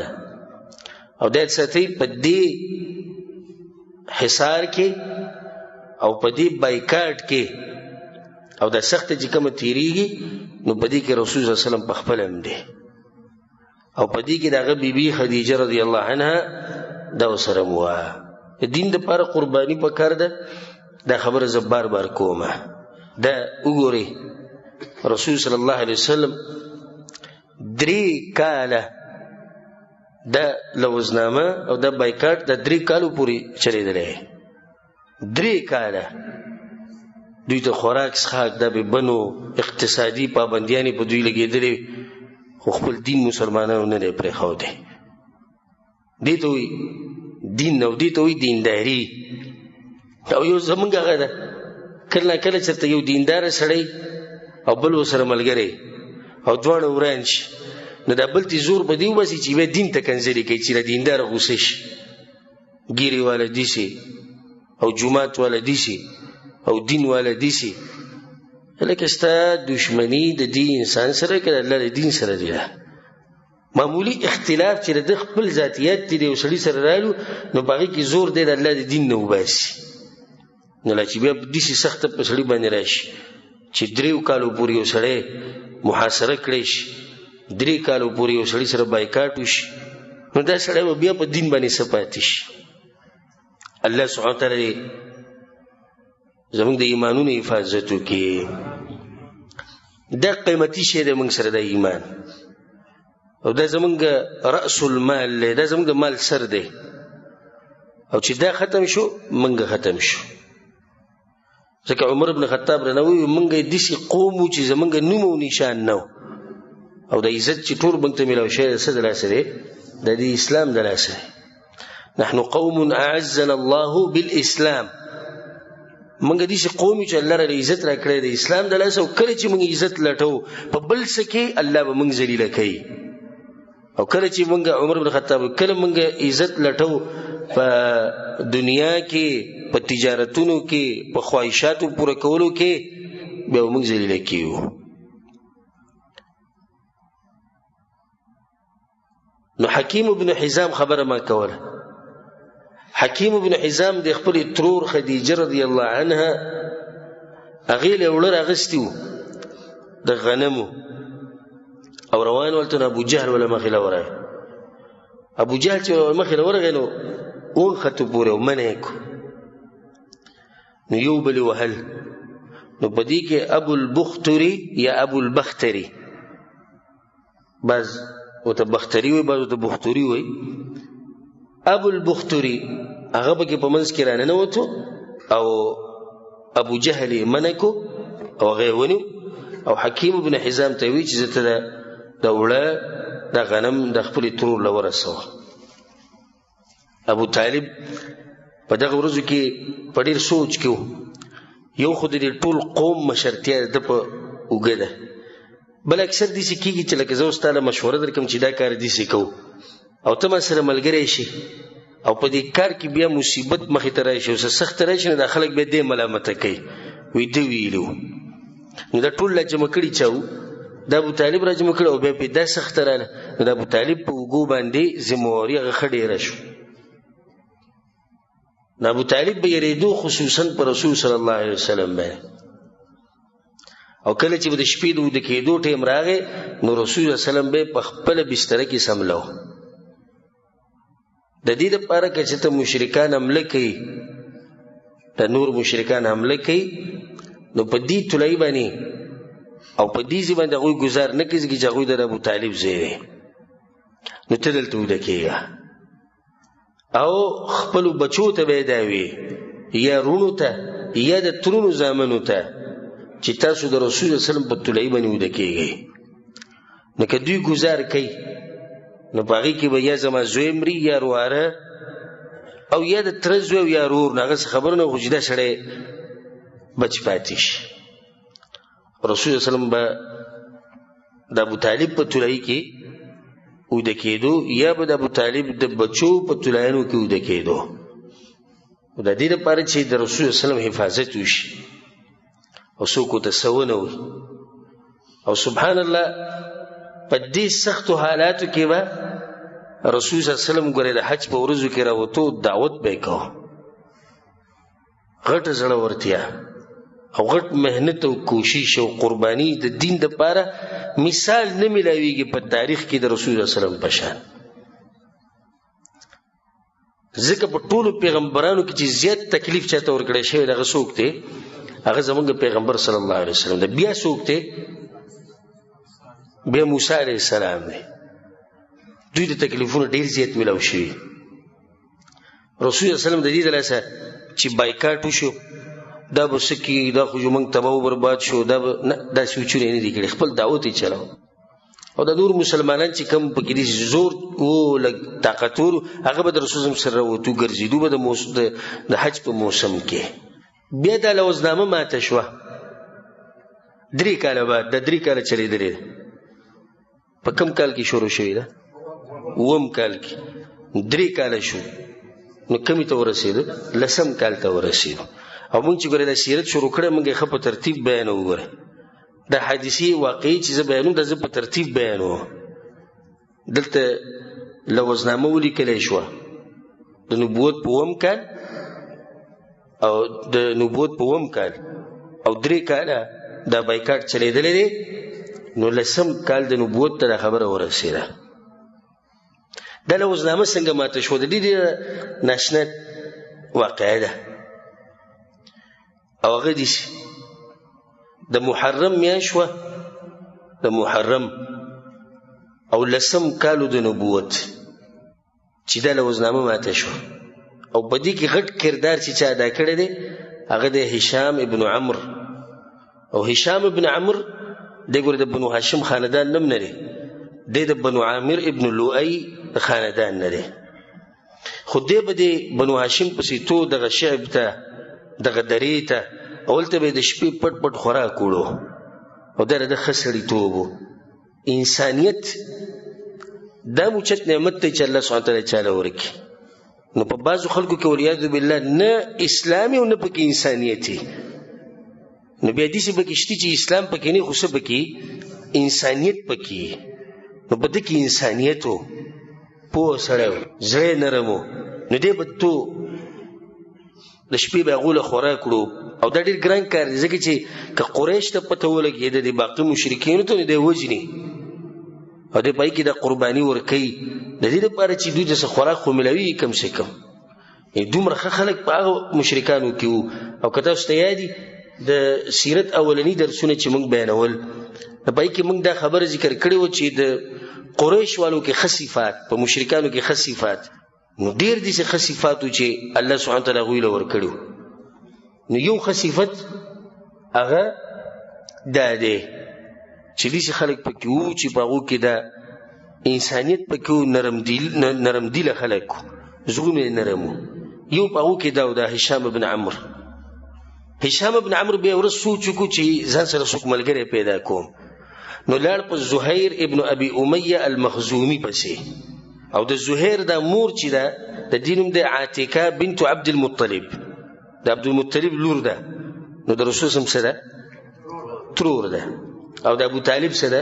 او د ساتي په دې حصار کې او په دې بایکاټ کې او د سخت چې کوم تیریږي نو په دې کې رسول صلی الله علیه وسلم په خپل هم دی او په دې کې دغه بیبي خدیجه رضی الله عنها دا سره مو دین د پر قرباني پکار ده دا خبره ز بار بار کومه دا وګوري رسول صلی الله علیه وسلم 3 کاله دا لوزنامه او دا بایکاټ د 3 کالو پوری چلیدلې 3 کاله دوی ته خوراک څخه د بنو اقتصادي پابندیاں په دوی لګېدلې خو خپل دین مسلمانانو نه پرې خو دي دي ته دین نو دي ته دینداری او یو زمونږ غدا کله کله چې یو دیندار سړی او بل وسره ملګری او دوه ورانش نو د بل تی زور په دیو بسې چې به دین ته کنځلې کوي چې دیندار غوسش ګيري والا دي سي او جمعات والا دي سي او دین والا دي سي لکه ستا دشمنی د دین انسان سره کړه الله د دین سره دی معمولی اختلاف چې د خپل ذاتیات دی او سړي سره رالو نو باغی کی زور دی د الله د دین نو باسي نو لا چې بیا د دې سخت په سړي باندې راشي چې 3 کالو پورې وسړې محاصره کړي شي 3 کالو پورې وسړي سره بایکاټ وشي نو دا سړی بیا په دین باندې سپاتې شي. الله سبحانه وتعالى زمونږ د ایمانونو حفاظت وکړي دا قیمتي شی دی موږ سره د ایمان او دا زمونږ رأس المال دا زمونږ د مال سر دی او چې دا ختم شو موږ ختم شو ځکه عمر بن خطاب رنوي موږ د دې قوم چې زمونږ نوم او نشان نو او د عزت چې ټول موږ ته ملو شي د لاسه دی د اسلام د لاسه نحن قوم اعزنا الله بالاسلام موږ دې قوم چې الله تعالی عزت را کړی د اسلام د لاسه او کله چې موږ عزت لټو په بل څه کې الله به موږ ذلیل کوي او کله چې موږ عمر بن خطاب کله موږ عزت لټو په دنیا کې په تجارتونو کې په خواهشاتو پوره کولو کې به موږ ذلیل کیو. نو حکیم ابن حزام خبره ما کوله حکیم ابن حزام د خپل ترور خدیجه رضی الله عنها اغیل اولر اغستیو د غنمو او روان ولته ابو جهل ولا مخله ورای ابو جهل چې مخله ورغی نو اون خطو پوره ومنه کو نو یو بل وهل نو بدی کې ابو البختری یا ابو البختری باز او ته بختری وي باز ته بختری وي ابو البختری هغه به په منځ کې رانه وته او ابو جهل منکو او غیونی او حکیم ابن حزام ته وی چې ته د وړه د غنم د خپل ترور لورسو. ابو طالب په دغه ورځو کې په ډیر سوچ کې یو خو د دې ټول قوم مشرتیا د په اوږه ده، بل اکثر داسې کېږي چې لکه زه اوس تا له مشوره درکړم چې دا کار داسې کوو او ته ما سره ملګری شي او په دې کار کې بیا مصیبت مخې ته راشي او څه سخته راشي نو دا خلک بیا دې ملامته کوي وایي ده ویلي وو. نو دا ټول را جمع کړي چا وو؟ دا ابوطالب را جمع کړي او بیا پرې دا سخته راله نو د ابوطالب په اوږو باندې ذمهواري هغه ښه ډېره شو. نو ابوطالب به یېرېدو خصوصا په رسول صلی الله علیه وسلم باندې، او کله چې به د شپې د وده کېدو ټیم راغی نو رسول صلی الله علیه وسلم به په خپله بستره کې سملو. د دې دپاره که چې ته مشرکان حمله کوي، د نور مشرکان حمله کوي، نو په دې طلایي باندې او په دې ځای باندې هغوی ګزار نه کوي چې هغوی د ابوطالب ځای دی، نو ته دلته وده کېږه او خپلو بچو ته به یې دا وي یا رونو ته یا د ترونو زامنو ته چې تاسو د رسول الله وسلم په طلایي باندې وده کېږئ. نو که دوی ګزار کوي نو په هغې کې به یا زما زوی مري یا رواره او یا د تره زوی او یا رور، نو هغه څه خبره نه خو چې دا سړی بچ پاتې شي. رسول الله وسلم به د ابوطالب په طلایي کې وده کېدو یا به د ابوطالب د بچو په طلایانو کې وده کېدو، د دې لپاره چې د رسول الله وسلم حفاظت وشي او څوک ورته څه ونه وي. او سبحان الله په دې سختو حالاتو کې به رسول صلی الله علیه وسلم ګورې د حج په ورځو کې راوتو دعوت به یې کوو، غټه زړورتیا او غټ محنت او کوشش او قرباني د دین دپاره مثال نه میلاویږي په تاریخ کې د رسول الله وسلم په شان. ځکه په ټولو پیغمبرانو کې چې زیات تکلیف چاته ورکړی شوی دغه څوک دی؟ هغه زمونږ پیغمبر صلی الله علیه وسلم دی. بیا څوک دی؟ بیا موسی علیه السلام دی. دوی د تکلیفونو ډېر زیات میلاو شوي. رسول الله وسلم د دې دلاسه چې بایکاټ وشو دا به څه کېږي، دا خو موږ تباه و برباد شو، دا به نه، داسې وچونې نه دي کړي، خپل دعوت یې چلاو. او د نور مسلمانان چې کوم پکې دې زور و لږ طاقتور هغه به د رسول الله سره راوتو ګرځېدو به د حج په موسم کې. بیا دا لوزنامه ماته شوه 3 کاله بعد، دا 3 کاله چلېدلې ده. په کوم کال کې شروع شوې ده؟ 9 کال کې 3 کاله شو. نو کمې ته ورسېده؟ 10 کال ته ورسېدو. او مونږ چې ګورې دا سیرت شروع کړی مونږ یې ښه په ترتیب بیانوو. ګوره دا حادثې واقعي چې زه بیانوم دا زه په ترتیب بیانوم. دلته لوزنامه ولیکلی شوه د نبوت په 9 کال او د نبوت په 9 کال او 3 کاله دا بایکاټ چلېدلی دی، نو 10 کال د نبوت ته دا خبره ورسېده. دا لوزنامه څنګه ماته شوه؟ د دې ډېره ناشنا واقعه ده. او هغه داسې د محرم میاشت وه، د محرم او 10 کالو د نبوت چې دا لوزنامه ماته شوه. او په دې کې غټ کردار چې چا ادا کړی دی هغه د هشام ابن عمرو. او هشام ابن عمرو دی ګوره د بنو هاشم خاندان نم نه دی، دی د بنو عامر ابن لؤی خاندان نه دی، خو دی به د بنو هاشم پسې تو دغه شعب ته دغه درې ته اولته به د شپې پټ پټ خوراک وړو. او دا د ښه سړیتوب و. انسانیت دا موچت نعمت دی چې الله سبحانه وتعالی چاله ورکړي. نو په بعضو خلکو کې والعیاذ بالله نه اسلامي او نه پکې انسانیتي. نو بیا داسې پکې شته چې اسلام پکې نه، خو څه پکې انسانیت پکې. نو په دې کې انسانیت و، پوه سړی و، زړی نرم و. نو دی به تو د شپې به هغو له خوراک کړو. او دا ډېر ګران کار دی ځکه چې که قریش ته پته ولګېده د باقي مشرکینو ته، نو دی وجني او دی پای کې د قرباني ورکوي د دې لپاره چې دوی ته څه خوراک خو میلاوي کم سے کم. دومره ښه خلک په هغه مشرکانو کې وو. او که تاسو ته یادي د سیرت اولني درسونه چې موږ بیانول د پای کې موږ دا خبره ذکر کړې وه چې د قریش والو کې ښه صفات، په مشرکانو کې ښه صفات، نو ډېر داسې ښه صفات وو چې الله سبحانه وتعالی هغوی له ورکړي. نو یو ښه صفت هغه دا دی چې داسې خلک پکې وو چې په هغو کې دا انسانیت پکې وو، نرمدیله خلک وو، زړونه یې نرم وو. یو په هغو کې دا و د هشام بن عمرو. هشام ابن عمرو بیا ورځ سوچ وکړو چې ځان سره څوک ملګری پیدا کوم، نو لاړ په زهیر ابن ابي امیه المخزومي پسې. او د زهیر دا مور چې ده د دې نوم دی عاتکه بنت عبد المطلب، د عبد المطلب لور ده، نو د رسول صلی الله علیه وسلم سره ترور ده، او د ابو طالب سره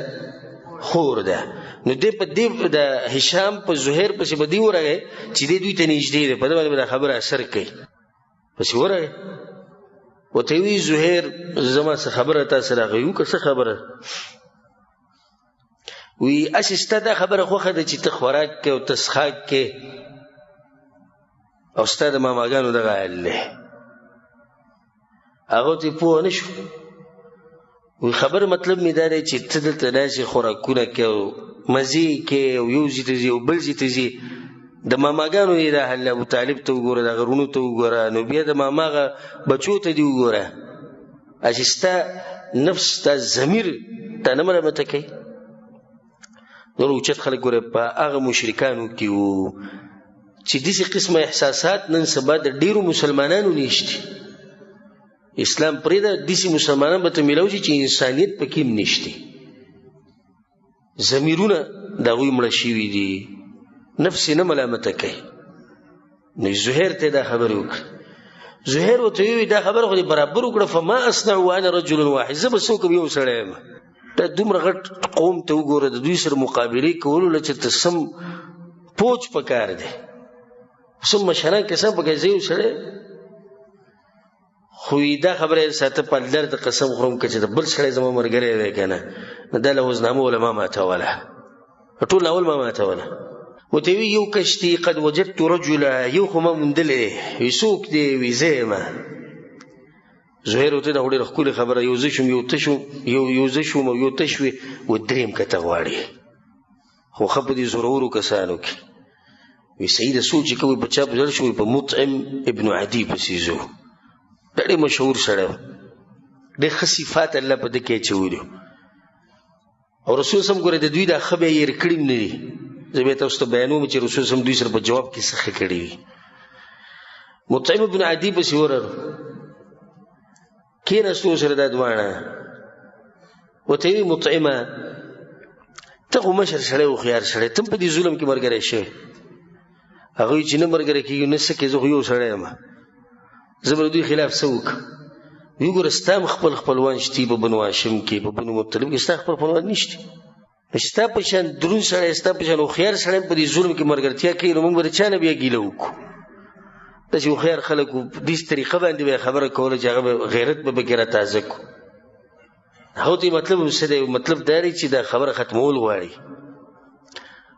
خور ده. نو دې په دې د هشام په زهیر پسې به دی ورغی چې دې دوی ته نږدې ده، په دې باندې خبره اثر کوي. پسې ورغی وته وی زهیر زما څه خبره تاسو راغیو که څه خبره؟ وی اسسته دا خبره خوخه ده چې ته خوراک کې او تسخاک کې او ستا د ماماګانو دغه حال دی. هغه ته پوه نه شو. وی خبر مطلب می دا دی چې ته دلته داسې خوراکونه کې او مزې کې او یو ځای ته ځي او بل ځای ته ځي، د ماماګانو یې دا حل، ابو طالب ته وګوره، د غرونو ته وګوره، نو بیا د ماماغه بچو ته دې وګوره، چې ستا نفس ستا ضمیر تا نه ملامته کوي. نور اوچت خلک ګوره په هغه مشرکانو کې وو چې داسې قسمه احساسات نن سبا د ډېرو مسلمانانو نشته. اسلام پرېږده، داسې مسلمانان به ته میلاو شي چې انسانیت پکې هم نشته، ضمیرونه د هغوی مړه شوي دي، نفس یې نه ملامته کوي. نو زهیر ته دا خبرې وکړه. زهیر ورته وویل دا خبره خو دې برابر وکړه، فما اصنع وانا رجل واحد، زه به څه وکړم یو سړی یم. دا دومره غټ قوم ته وګوره، د دوی سره مقابلې کولو له چې ته سم پوچ پکار دی، سم مشران کسان پکې زه یو سړی. خو دا خبره ساته په الله ته قسم خورم که چې د بل سړی زما ملګری دی که نه، نو دا لوزنامه وله ما ماتوله، ټول اول ما ماتوله. ورته وی یو کشتي قد وجدت رجلا، یو خو ما موندلی دی. وی څوک دی؟ وی زه یم. زهیر ورته دا خو ډېره ښکلې خبره، یو زه شوم، یو ته شوم، یو زه شوم او یو ته شوې، و درېیم که ته غواړې، خو ښه په دې زورورو کسانو کې. وی صحیح ده، سوچ یې کوئ په چا په زړه شو؟ په مطعم ابن عدي پسې ځو، دا ډېر مشهور سړی و، ډېر ښه صفات الله په ده کې اچولي. او رسول صلی ګوره د دوی دا ښه بیا هېر کړي هم نه دي. زه بیا تاسو ته بیانوم چې رسول صلی دوی سره په جواب کې څه ښه کړي وي. مطعم ابن عدي پسې ورغلو، کېناستو سره دا دواړه. ورته وی مطعمه ته خو مشر سړی هوښیار سړی، ته هم په دې ظلم کې ملګری شوی. هغه وایي چې نه ملګری کېږو نه څه کې، زه خو یو سړی یم، زه به د دوی خلاف څه وکړم؟ وی ګوره ستا هم خپل خپلوان شتي په بنو هاشم کې، په بنو مطلب کې ستا خپل خپلوان نشته. ستا په شان دروند سړی، ستا په شان هوښیار سړی په دې ظلم کې ملګرتیا کوي، نو موږ به د چا نه بیا ګیله وکړو؟ داسې هوښیار خلک وو، په دې طریقه باندې به یې خبره کوله چې هغه به غیرت به پکې را تازه کړو. هغو ته یې مطلب هم څه دی؟ مطلب دا دی چې دا خبره ختمول غواړي.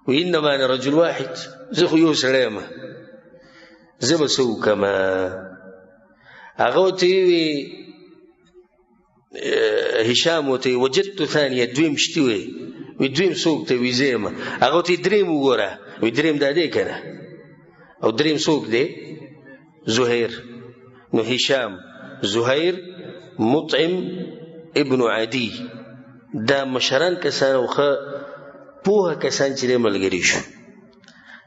وی انما انا رجل واحد، زه خو یو سړی یم، زه به څه وکړم؟ هغه ورته وی هشام ورته وجدت ثانیه، دویم شتي وی. وی دویم څوک ته؟ وی زه یم. هغه ورته دریم وګوره. وی دریم دا دی که نه؟ او دریم څوک دی؟ زهیر. نو هشام، زهیر، مطعم ابن عدي، دا مشران کسان او ښه پوهه کسان چې دی ملګري شو.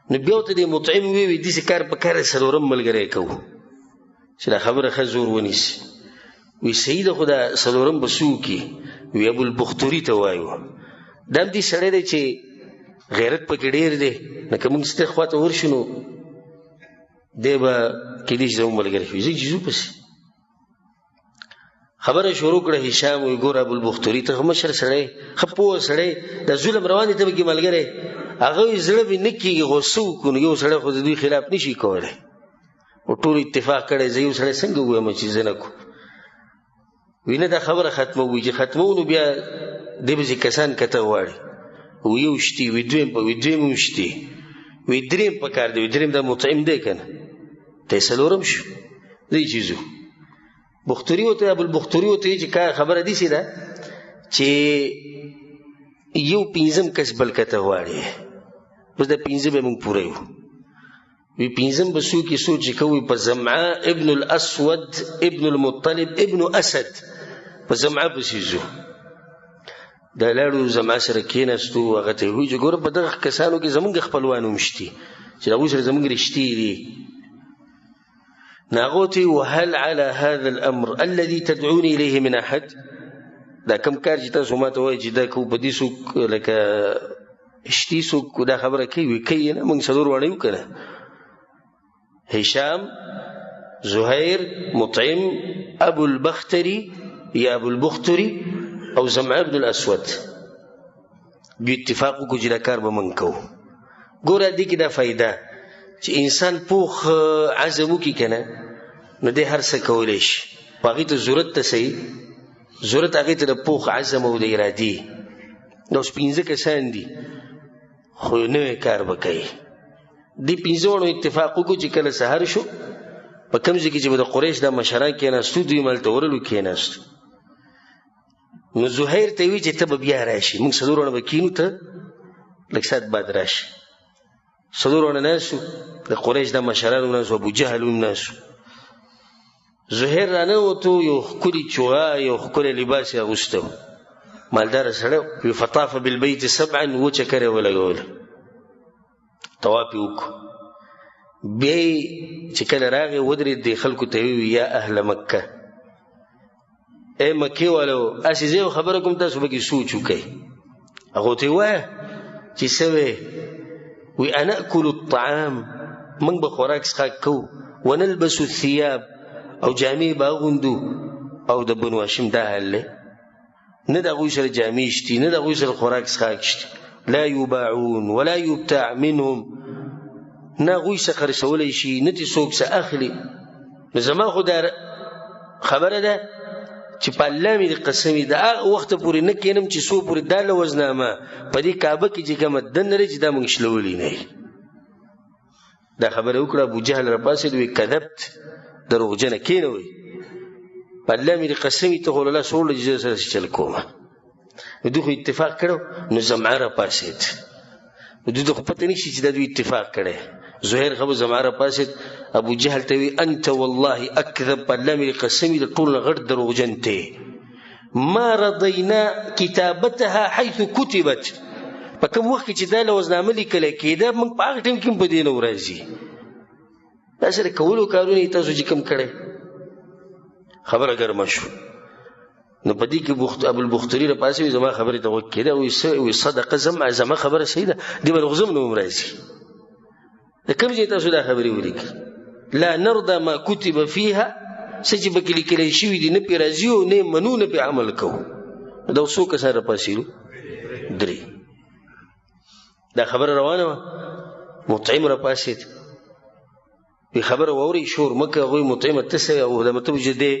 نو بیا ورته د مطعم وی داسې کار په کار څلورم ملګری کوو چې دا خبره ښه زور ونیسي. وی صحیح ده، خو دا څلورم به څه وکړي؟ وی ابوالبختوري ته وایو، دا هم دې سړی دی چې غیرت پکې ډېر دی، نو که موږ ستې خوا ته ورشو نو دی به کېدای شي زموږ ملګری شي. ځئ چې ځو پسې. خبره شروع کړه. هشام وی ګوره ابوالبختوري ته مشر سړی، ښه پوه سړی، دا ظلم روان دی، ته به کې ملګری. هغه وی زړه مې نه کېږي، خو څه وکړو؟ نو یو سړی خو د دوی خلاف نه شي کولی، او ټول اتفاق کړی، زه یو سړی څنګه ووایم چې زه نه کړو؟ وی نه دا خبره ختموي، چې ختمو نو بیا دی به ځي کسان که ته غواړي. وی یو شتي، وی دویم هم شتي، وی دریم پکار دی. وی دریم دا مطعم دی که نه؟ ته یې څلورم شو. ځئ چې ځو. بختوري ورته ابوالبختوري ورته وایي چې خبره داسې ده چې یو پنځم کس بل که ته غواړي، اوس دا پنځه به موږ پوره یو. وی پنځم به څوک یې سوچ کوي؟ په زمعه ابن الاسود ابن المطلب ابن اسد، په زمعه پسې ځو. دا لاړو، زمعه سره کېناستو. هغه ته یې وایي چې ګوره په دغه کسانو کې زموږ خپلوان هم شتي چې د هغوی سره زموږ رشتې دي. ناغوتي وهل على هذا الامر الذي تدعوني اليه من احد؟ دا کم کار چې تاسو ماته وایي چې دا کو په دې څوک لکه اشتي څوک دا خبره کوي نه موږ څلور واړه یو کنه هشام زهير مطعم ابو البختري یا ابو البختري او زمع بن الاسود بي اتفاق کو چې دا کار به موږ کوو. ګوره دې کې دا فائدہ چې انسان پوخ عزم وکړي کنه نو دې هر څه کولی شي په هغې ته ضرورت ته صحیح ضرورت هغې ته د پوخ عزم او د ارادې دا اوس 15 کسان دي خو نوی کار به کوي. دې 15 واړو اتفاق وکړو چې کله سهار شو په کوم ځای کې چې به د قریش دا مشران کېناستو دوی مالته ورلو کېناستو نو زهیر ته وی چې ته به بیا راشي موږ څلور واړه به کېنو ته لږ ساعت بعد راشي. څلور واړه ناستو د قریش دا مشران هم ناستو ابو جهل هم ناستو. زهیر رانوتو یو ښکلي چوغه یو ښکلی لباس یې اغوستی مالداره سړی وي فطاف بالبیت 7 وچه کرې ولګوله طواف یې وکړو بیا یې چې کله راغی ودرېد دې خلکو ته ویي یا اهل مکه ای مکې والو هسې زه یو خبره کوم تاسو پکې سوچ وکئ هغو ته یې ووایه چې څه وی وی انأکل الطعام موږ به خوراک څښاک کوو ونلبس الثياب او جامې به اغوندو او د بنو هاشم دا حال دی نه د هغوی سره جامې شتي نه د هغوی سره خوراک څښاک شتي لا یباعون ولا یبتاع منهم نه هغوی څه خرڅولی شي نه ترې څوک څه اخلي. نو زما خو دا خبره ده چې په الله مې د قسم وي د هغه وخته پورې نه کښېنم چې څو پورې دا لوزنامه په دې کعبه کې چې کومه دنده لري چې دا موږ شلولي نه وي. دا خبره وکړه ابو جهل راپاڅېد وایي کذبت دروغجنه کېنوئ په الله مې د قسم وي ته خو له لاسه وړله چې زه سره چل کومه. نو دوی خو اتفاق کړو نو زمعه راپاڅېد نو دوی ته خو پته نه شي چې دا دوی اتفاق کړی. زهیر خبر زمعه راپاڅېد ابو جهل ته وی انت والله اکذب په الله مې د قسم وي د ټول نه غټ دروغجن ته ما رضینا کتابتها حیث کتبت په کوم وخت کې چې دا لوزنامه لیکلی کېده موږ په هغه ټایم کې هم په دې نه ورځي دا سره کولو کارونه یې تاسو چې کوم کړی. خبره ګرمه شو نو په دې کې ابو البختري راپاسې وي زما خبرې ته غوږ کېده وایي صدقه زما خبره صحیح ده دې به لغزم نه هم راځي. د کوم ځای تاسو دا خبرې ولیکي لا نرضى ما كتب فيها څه چې پکې لیکلی شوي دي نه پرې راځي او نه منو نه پرې عمل کوو. دا څو کسان راپاسېدو 3 دا خبره روانه وه. مطعم راپاسېد وی خبره واورئ شور مه کوه هغوی مطعمه ته څه او دا مطلب چې دی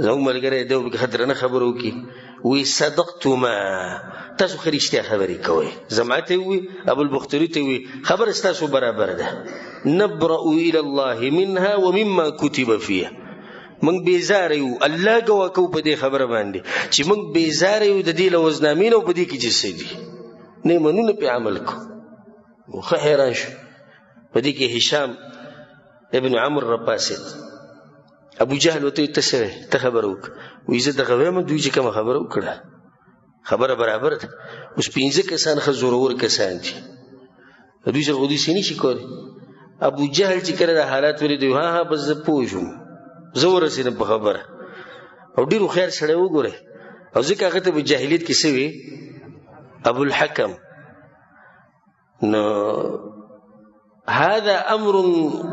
زموږ ملګری دی پکې ښه درنه خبره وکړي وی صدقتما تاسو ښه رښتیا خبرې کوئ. زمعه ته ووي ابو البختري ته ووي خبره ستاسو برابر ده نبرأ الى الله منها ومما كتب فيها موږ بیزاره یو الله ګواه کوو په دې خبره باندې چې موږ بیزاره یو د دې له وزنامې نه او په دې کې چې څه دي نه منو نه پرې عمل کوو. ښه حیران شو په دې کې هشام ابن عمرو راپاسېد ابو جهل ورته وایي ته څه وایې ته خبره وکړه وایي زه دغه وایم دوی چې کومه خبره وکړه خبره برابر ده. اوس 15 کسان ښه زورور کسان دي دوی سره خو دوی څه نشي کولی. ابو جهل چې کله دا حالات ولید ها ها بس زه پوه شوم زه ورسېدم په خبره او ډېر هوښیار سړی وګورئ او ځکه هغه ته په جاهلیت کې څه وي ابو الحکم. نو هذا امر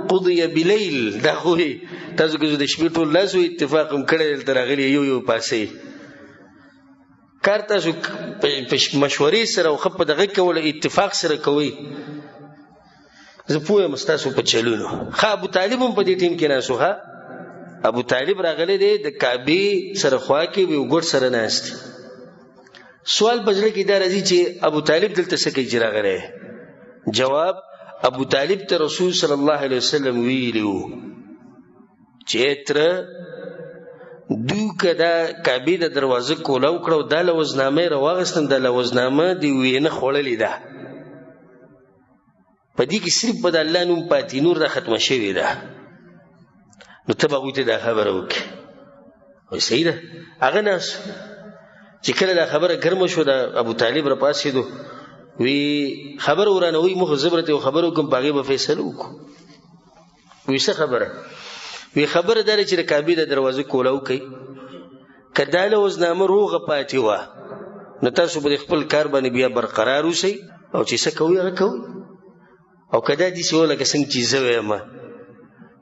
قضي بليل دا خو تاسو کې د شپې ټول لاس وي اتفاق هم کړی دلته راغلي یو پاسې کار تاسو په مشورې سره او ښه په دغه کول اتفاق سره کوئ. زه پوه یم ستاسو په چلونو. ښه ابو طالب هم په دې ټیم کې ناست و. ښه ابو طالب راغلی دی د کعبې سره خوا کې وي او ګوډ سره ناست سوال په زړه کې دا راځي چې ابو طالب دلته څه کوي چې راغلی. جواب ابو طالب ته رسول صلی الله علیه وسلم ویلی و چې تره دوی که دا کعبې د دروازه کوله وکړه او دا لوزنامه یې راواغېستم دا لوزنامه د وینه خوړلې ده په دې کې صرف به د الله نوم پاتې نور دا ختمه شوې ده نو ته به هغوی ته دا خبره وکړې وایي صحیح ده. هغه ناست چې کله دا خبره ګرمه شوه د ابو طالب راپاڅېدو وی خبر ورانه وی مخ زبرته او خبرو کوم پاغي به فیصله وکړو. وی څه خبره؟ وی خبره دا چې د کعبې د دروازې کولاو کوي که دا لوزنامه روغه پاتې وه نو تاسو به د خپل کار باندې بیا برقرار اوسئ او چې څه کوئ هغه کوئ، او که دا داسې وه لکه څنګه چې زه ویمه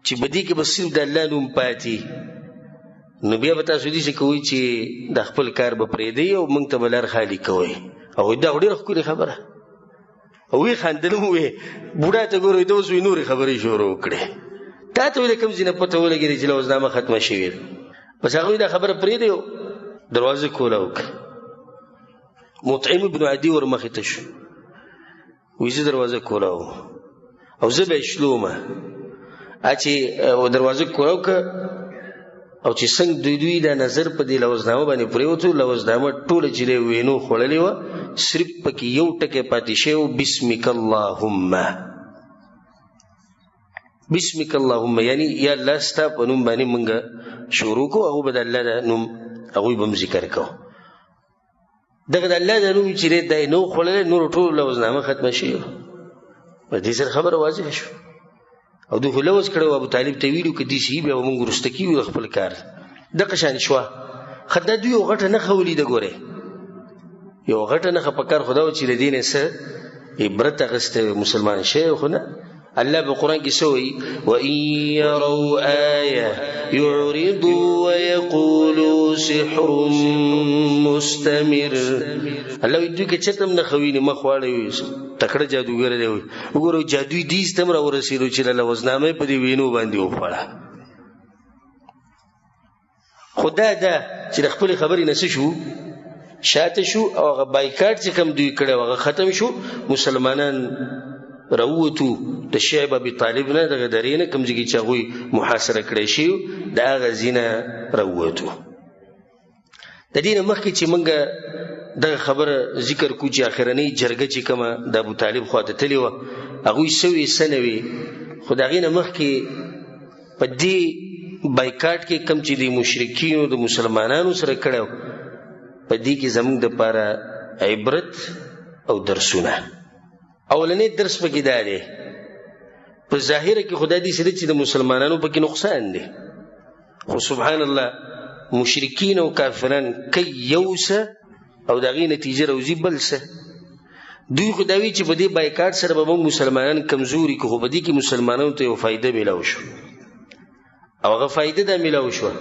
چې په دې کې به صرف د الله نوم پاتې نو بیا به تاسو داسې کوئ چې د خپل کار به پرېږدئ او موږ ته به لار خالي کوئ. او دا خو ډېره ښکلې خبره. او وی خندل وې بوډا ته ګورئ ته اوس وی نورې خبرې شروع کړې. تا ته ولې کوم ځای نه پته ولګېدې چې لوزنامه ختمه شوې ده؟ بس هغوی دا خبره پرېږدی او دروازه کوله وکړه. مطعم ابن عدي ور مخې ته شو وی زه دروازه کوله او زه به یې شلومه چې دروازه کوله وکړه او چې څنګه دوی دا نظر په دې لوزنامه باندې پرېوتو لوزنامه ټوله چې دی وینو خوړلې وه صرف پکې یو ټکی پاتې شوی و بسمک اللهم بسمک اللهم یعنی یا الله ستا په نوم باندې موږ شروع کوو هغوی به د الله د نوم هغوی به هم ذکر کوو. دغه د الله د نوم چې دی دا یې نه و خوړلی نور ټول لوزنامه ختمه شوې وه. په دې سره خبره واضحه شوه او دوی خو لوز کړی و ابو طالب ته ویلو که داسې وي بیا به موږ وروسته کېږو د خپل کار. دغه شان شوه. ښه دا دوی یو غټه نښه ولیده ګورئ یو غټه نښه په کار خو دا و چې د دې نه څه عبرت اخیستی مسلمان شوی خو نه. الله په قرآن کې څه وایي وَإِن يَرَوْا آيَةً يُعْرِضُوا وَيَقُولُوا سِحْرٌ مُسْتَمِرٌ. الله وایي دوی که چېرته هم نښه ویني مخ واړوي تکړه جادوګر دی وایي وګورئ جادوي دیز ته هم راورسېدو چې له لوزنامه یې په دې وینو باندې وخوړه. خو دا چې د خپلې خبرې نه څه شو شاته شو او هغه بایکاټ چې کوم دوی کړی هغه ختم شو. مسلمانان راووتو د شعب ابي طالب نه دغه درې نه کوم ځای کې چې هغوی محاصره کړی شوي د هغه ځای نه راووتو. د دې نه مخکې چې موږ دغه خبره ذکر کړو چې اخرنۍ جرګه چې کومه د ابو طالب خواته تللې وه هغوی سوي څه نه وي خو د هغې نه مخکې په دې بایکاټ کې کوم چې د مشرکینو د مسلمانانو سره کړی و په دې کې زموږ دپاره عبرت او درسونه. اولنی درس پکې دا دی په ظاهره کې خو دا داسې ده چې د مسلمانانو پکې نقصان دی خو سبحان الله مشرکین او کافران کوي یو څه او د هغې نتیجه راوځي بل څه. دوی خو دا وایي چې په دې بایکاټ سره به موږ مسلمانان کمزوري کړو خو په دې کې مسلمانانو ته یو فایده میلاو شو او هغه فایده دا میلاو شوه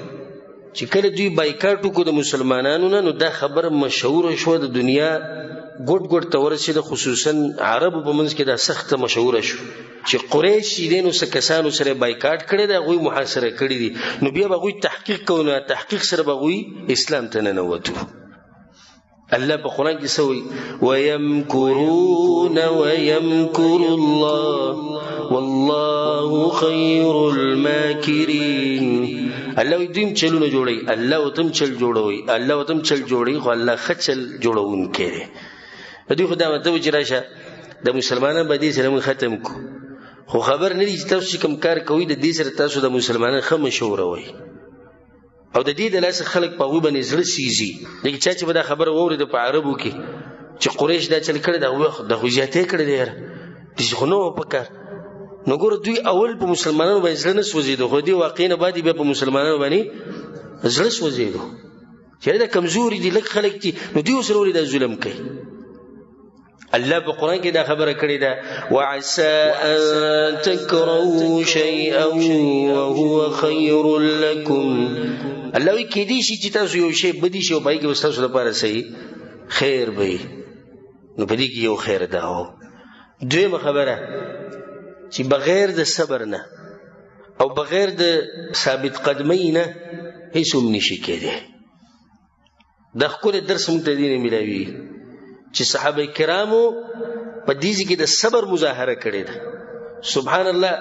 چې کله دوی بایکاټ وکړو د مسلمانانو نه نو دا خبره مشهوره شوه د دنیا ګوټ ګوټ ته ورسېده خصوصا عربو په منځ کې دا سخته مشهوره شو چې قریش چې دی نو څه کسانو سره بایکاټ کړی دی هغوی محاصره کړي دي نو بیا به هغوی تحقیق کوو نو تحقیق سره به هغوی اسلام ته ننوتو. الله په قرآن کې څه وایي وَيَمْكُرُونَ وَيَمْكُرُ اللَّهُ وَاللَّهُ خَيْرُ الْمَاكِرِينَ. الله وایي دوی هم چلونه جوړوي الله ورته هم چل جوړوي الله ورته هم چل جوړوي خو الله ښه چل جوړوونکی دی. دوی خو دا مطلب چې راشه د مسلمانانو به دې سره موږ ختم کړو خو خبر نه دی چې تاسو چې کوم کار کوئ د دې سره تاسو د مسلمانانو ښه مشوروئ او د دې د لاسه خلک په هغوی باندې زړه سیزي. لکه چا چې به دا خبره واورېده په عربو کې چې قریش دا چل کړی د خو زیاتی کړی دی یاره داسې خو نه وه په کار. نو ګوره دوی اول په مسلمانانو باندې زړه نه سوځېدو خو دې واقعې نه بعد بیا په مسلمانانو باندې زړه سوځېدو چې دا کمزوري دي لږ خلک دي نو دوی ورسره ولې دا ظلم کوي. الله په قرآن کې دا خبره کړې ده وعسى أن تكرهوا شيئا وهو خير لكم. الله وایي کېدای شي چې تاسو یو شی بدي شي او په هغې کې به ستاسو لپاره صحیح خیر به وي نو په دې کې یو خیر ده. دویمه خبره چې بغیر د صبر نه او بغیر د ثابت قدمۍ نه هیڅ هم نشي کېدی. دا ښکلی درس موږ ته دې نه میلاوي چې صحابه کرامو په دې کې د صبر مظاهره کړې ده. سبحان الله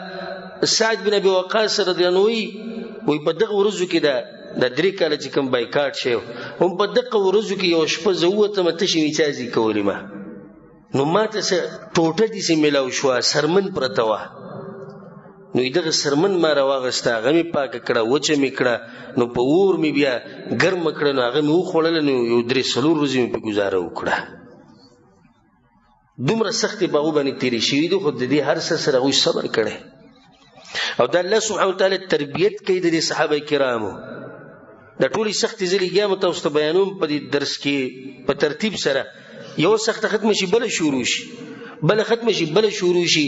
سعد بن ابي وقاص رضی الله عنه وایي په دغه ورځو کې د 3 کاله چې کوم بایکاټ شوی هم په دغه ورځو کې یو شپه زه ووتم تشې میچازي کولې ما نو ما ته څه ټوټه داسې میلاو شوه سرمن پرته وه نو دغه سرمن ما راواغسته هغه مې پاکه کړه وچه مې کړه نو په اور مې بیا ګرمه کړه نو هغه مې وخوړله نو یو 3-4 ورځې مې پې ګزاره وکړه. دومره سختې په هغو باندې تېرې شوي دي خو د دې هر څه سره هغوی صبر کړی. او دا الله سبحانه وتعالی تربیت کوي د صحابه کرامو د ټولي سخت ذلیګیا متوسط بیانوم په دې درس کې په ترتیب سره یو سخت ختم شي بل شروع شي بل ختم شي بل شروع شي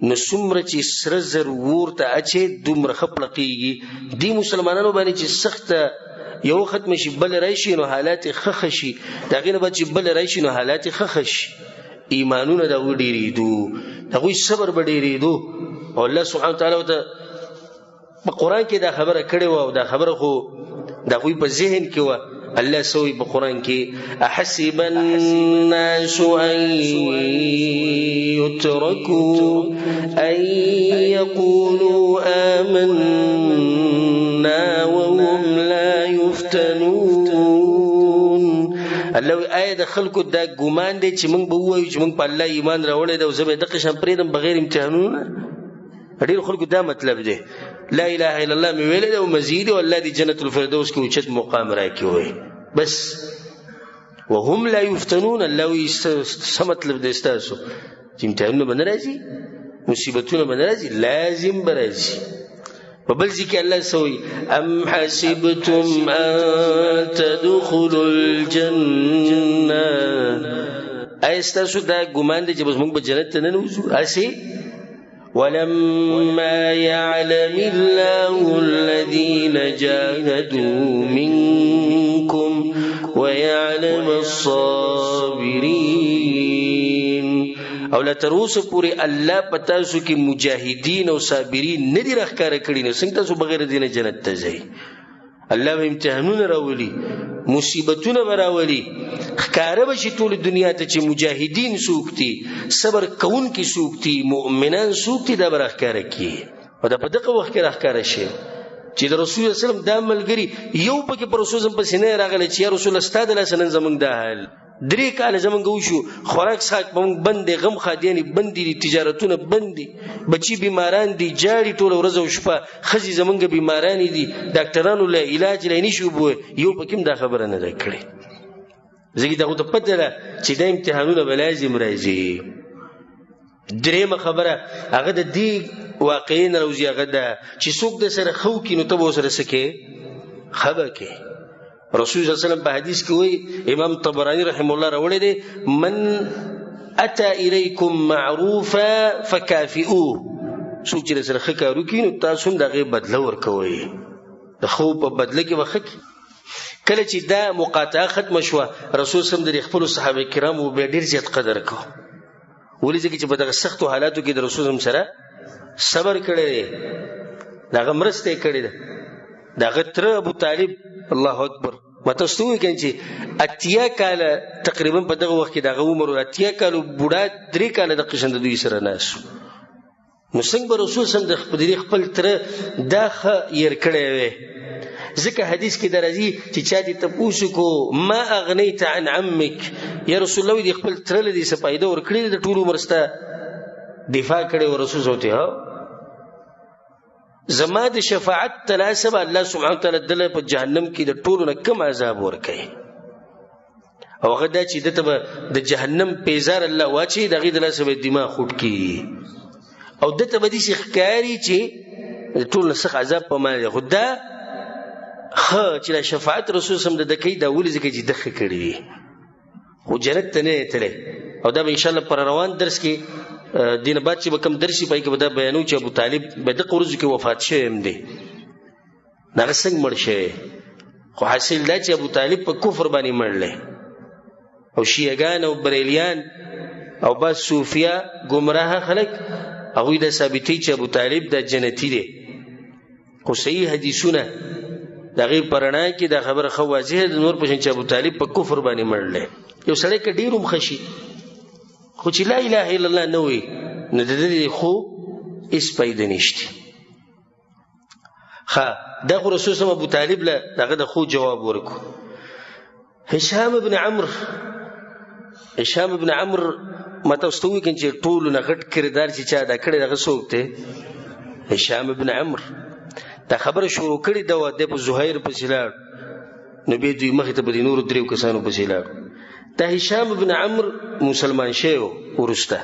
نو څومره چې سره زر ورته اچي دومره خپلقيږي دی مسلمانانو باندې چې سخت یو ختم شي بل راشي نو حالات خخ شي دا غینه به چې بل راشي نو حالات خخ شي ایمانونه دا وډیریدو دا وی صبر بډیریدو او الله سبحانه وتعالى په قران کې دا خبره کړې و او دا خبره خو دا وی په ذهن کې و الله سوي په قران کې احسب الناس ان يتركوا ان يقولوا آمنا وهم لا يفتنون الله آیه د خلکو دا ګمان دی چې موږ به وایو چې موږ په الله ایمان راوړی دا زه به د قشم پرېدم بغیر امتحانونه ډېر خلکو دا مطلب دی لا اله الا الله مې ویل او مزید او الله دی جنت الفردوس کې اوچت مقام راکړي وي بس وهم لا يفتنون الله څه مطلب دی تاسو چې امتحانونه باندې راځي مصیبتونه باندې راځي لازم راځي وبل ذکر الله سوي ام حسبتم ان تدخلوا الجنه ايستاسو دا ګمان دي چې بس موږ به جنت ته نه نوځو اسی ولما يعلم الله الذين جاهدوا منكم ويعلم الصابرين او لا تروس پوری الله پتاسو کې مجاهدین او صابرین ندی راخکار کړي نو څنګه تاسو بغیر دینه جنت ته ځئ الله امتحانونه راولي مصیبتونه راولي ښکارا بشي ټول دنیا ته چې مجاهدین سوکتي صبر کون کی سوکتي مؤمنان سوکتي دا راخکار کی او دا په دغه وخت کې راخکار شي چې د رسول الله صلی الله علیه وسلم دا ملګری یو پکې پر رسول الله په سینې راغلی چې یا رسول الله ستاسو له سنن زمونږ د حال درې کال زمونږ وشو خوراک ساک پمږ بندې غم خادیانی بندې تجارتونه بندې بچي بیماران دي جاړي ټول ورځ او شپه خزي زمونږ بیماران دي ډاکټرانو له علاج لینی شو بو یو پکې دا خبره نه ده کړې زګي دا ته پته ده چې د امتحانونه بلازم راځي درېمه خبره هغه د دې واقعین روزي هغه ده چې څوک د سره خو کې نو ته و سره سکه خبر کې رسول الله صلی الله علیه وسلم په حدیث کې وایي امام طبرانی رحم الله راوړی دی من اتى اليكم معروفا فكافئوه څوک چې سره خکارو کې نو تاسو هم دغه بدله ورکوي د خو په بدله کې وخت کله چې دا مقاطعه ختم شو رسول سم د خپل صحابه کرامو به ډیر زیات قدر کو ولې ځکه چې په دغه سختو حالاتو کې د رسول سم سره صبر کړی دغه مرسته کړی دغه تر ابو طالب الله اکبر متستوي کنه اتیا کال تقریبا په دغه وخت کې دغه عمر اتیا کال بوډا درې کال د قشند دوی سره ناس نو څنګه رسول سم د خپل تر داخه ير کړی وي ځکه حدیث کې درځي چې چا دې تاسو کو ما اغنیت عن عمك یا رسول الله دې خپل تر لدی سپایده ور کړی د ټولو مرسته دفاع کړي او رسول سوته ها زما د شفاعت تلاسب الله سبحانه وتعالى دله په جهنم کې د ټولو نه کم عذاب ورکړي او هغه دا چې دته د جهنم پیزار الله واچي دغه دله سبب دماغ خټ کی او دته بدی شي ښکاری چې ټول نه څخه عذاب په مال خدا خو چې شفاعت رسول سم د دکې دا ولې ځکه چې دخه کړی خو جنت ته نه تله او دا به ان شاء الله پر روان درس کې دین بعد چې کوم درسي پای کې به دا بیانو چې ابو طالب به د قرز کې وفات شوی هم دی دا څنګه مړ شي خو حاصل دا چې ابو طالب په کفر باندې مړل او شیعاګان او بریلیان او با صوفیا گمراه خلک هغه د ثابتي چې ابو طالب د جنتی دی خو صحیح حدیثونه دغه پرنا کې دا خبره خو واضح د نور پښین چې ابو طالب په کفر باندې مړل یو سړی کې ډیروم خشي خو چې لا اله الا الله نه وي نو د دې خو هیڅ پیدا نشته ها دا رسول الله ابو طالب له دغه د خو جواب ورکو هشام ابن عمرو متوستوي کین چې ټول نه غټ کردار چې چا دا کړی دغه څوک ته هشام ابن عمرو دا خبره شروع کړي دا د زهیر په سیلار نبی دوی مخ ته په نور دریو کسانو په سیلار دا هشام ابن عمرو مسلمان شیو ورسته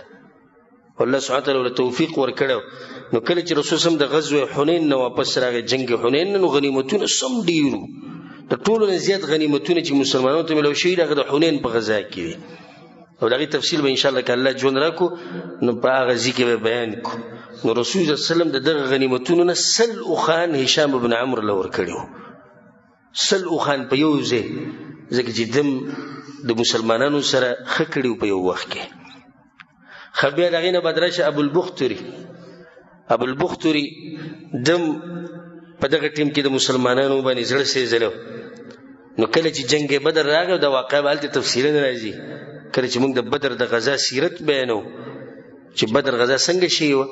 الله سبحانه وتعالی له توفیق ورکړو. نو کله چې رسول سم د غزوه حنین نه واپس راغی، جنگ حنین، نو غنیمتونه سم ډیرو، د ټولو نه زیات غنیمتونه چې مسلمانانو ته ملو شوي هغه د حنین په غزا کې دي، او دغه تفصیل به ان شاء الله که الله ژوند راکو نو په هغه ځای کې به بیان کو. نو رسول صلی الله علیه وسلم د دغه غنیمتونو نه سل اوخان هشام بن عمرو له ورکړي، سل اوخان په یو ځای، ځکه چې دم د مسلمانانو سره ښه کړي په یو وخت کې. بیا د هغې نه بعد راشه ابوالبختري دم په دغه ټیم کې د مسلمانانو باندې زړه سېزلو. نو کله چې جنگ بدر راغی، دا واقعه به هلته تفصیلا راځي، کله چې موږ د بدر د غزا سیرت بیانو چې بدر غزا څنګه شوې وه،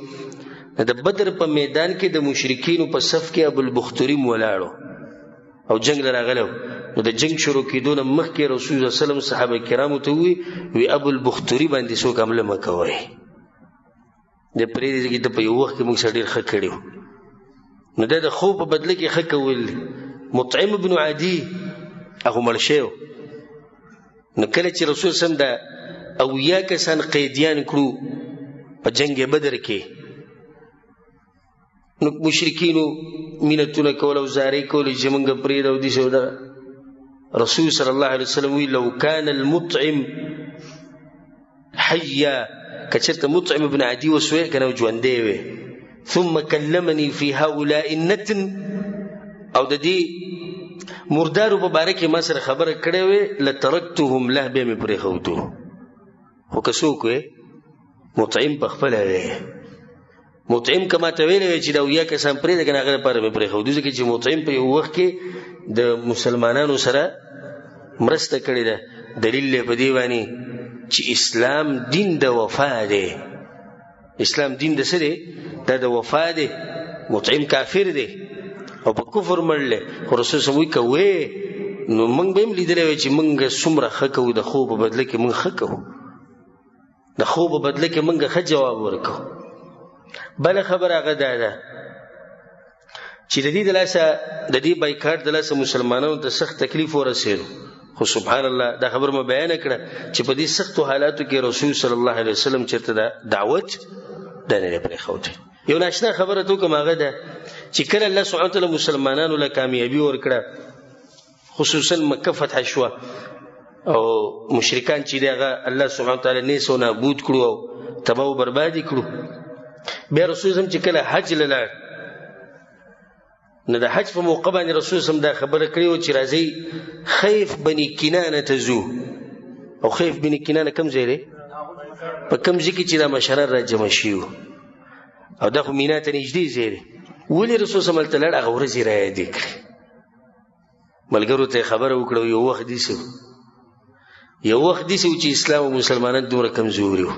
د بدر په میدان کې د مشرکینو په صف کې ابوالبختري ولاړو او جنگ له راغلی. نو د جنگ شروع کېدو نه مخکې رسول صلی الله علیه وسلم صحابه کرامو ته وی ابوالبختري باندې څوک حمله مه کوئ، د پرېږدي چې ته په یو وخت کې موږ سره ډېر ښه کړي وو. نو دا د خوب په بدله کې ښه کول دي. مطعم بن عدي هغه مړ شوی. نو کله چې رسول سم د 80 کسان قیدیان کړو په جنگ بدر کې، نو مشرکینو مینتونه کول او زارۍ کول چې موږ پرېږدو داسې او دغه. رسول صلی الله علیه وسلم وی لو کان المطعم حیا، که چېرته مطعم بن عدي وسوی که نه ژوندی وی، ثم کلمني في هؤلاء النتن، او د دې مردارو په باره کې ما سره خبره کړې وې، لترکتهم له بیا مې پرېښودو. خو که څوک وی مطعم په خپله وی، مطعم که ما ته ویلی وی چې دا 80 کسان پرېږده که نه هغه لپاره مې پرېښودو، ځکه چې مطعم په یو وخت کې د مسلمانانو سره مرسته کړې ده. دلیل دی په دې باندې چې اسلام دین د وفا دی، اسلام دین د څه دی؟ دا د وفا دی. مطعم کافر دی او په کفر مړلی، خو رسول صلی الله علیه وسلم وایي که وی نو موږ به هم لیدلی وی چې موږ څومره ښه کوو، د خو په بدله کې موږ ښه کوو، د خو په بدله کې موږ ښه جواب ورکوو. بله خبره هغه دا ده چې د دې د لاسه د دې بایکاټ د لاسه مسلمانانو ته سخت تکلیف ورسېدو، خو سبحان الله دا خبر ما بیانه کړه چې په دې سختو حالاتو کې رسول صلی الله علیه وسلم چېرته دا دعوت دا نه دی پرېښودی. یو ناشنا خبره ته وکړم، هغه ده چې کله الله سبحانه وتعالی مسلمانانو له کامیابي ورکړه، خصوصا مکه فتح شوه او مشرکان چې دی هغه الله سبحانه وتعالی نیس او نابود کړو او تباه او بربادي کړو. بیا رسول صلی چې کله حج له لاړ، نو د حج په موقع باندې رسول صلی دا خبره کړې وه چې راځئ خیف بني کنانه ته ځو. او خیف بني کنانه کوم ځای دی؟ په کوم ځای کې چې دا مشران را جمع شوي وو، او دا خو مینا ته نږدې ځای دی. ولې رسول صلی هلته لاړ؟ هغه ورځې را یادې کړې، ملګرو ته یې خبره وکړه. یو وخت داسې و چې اسلام او مسلمانان دومره کمزوري وو،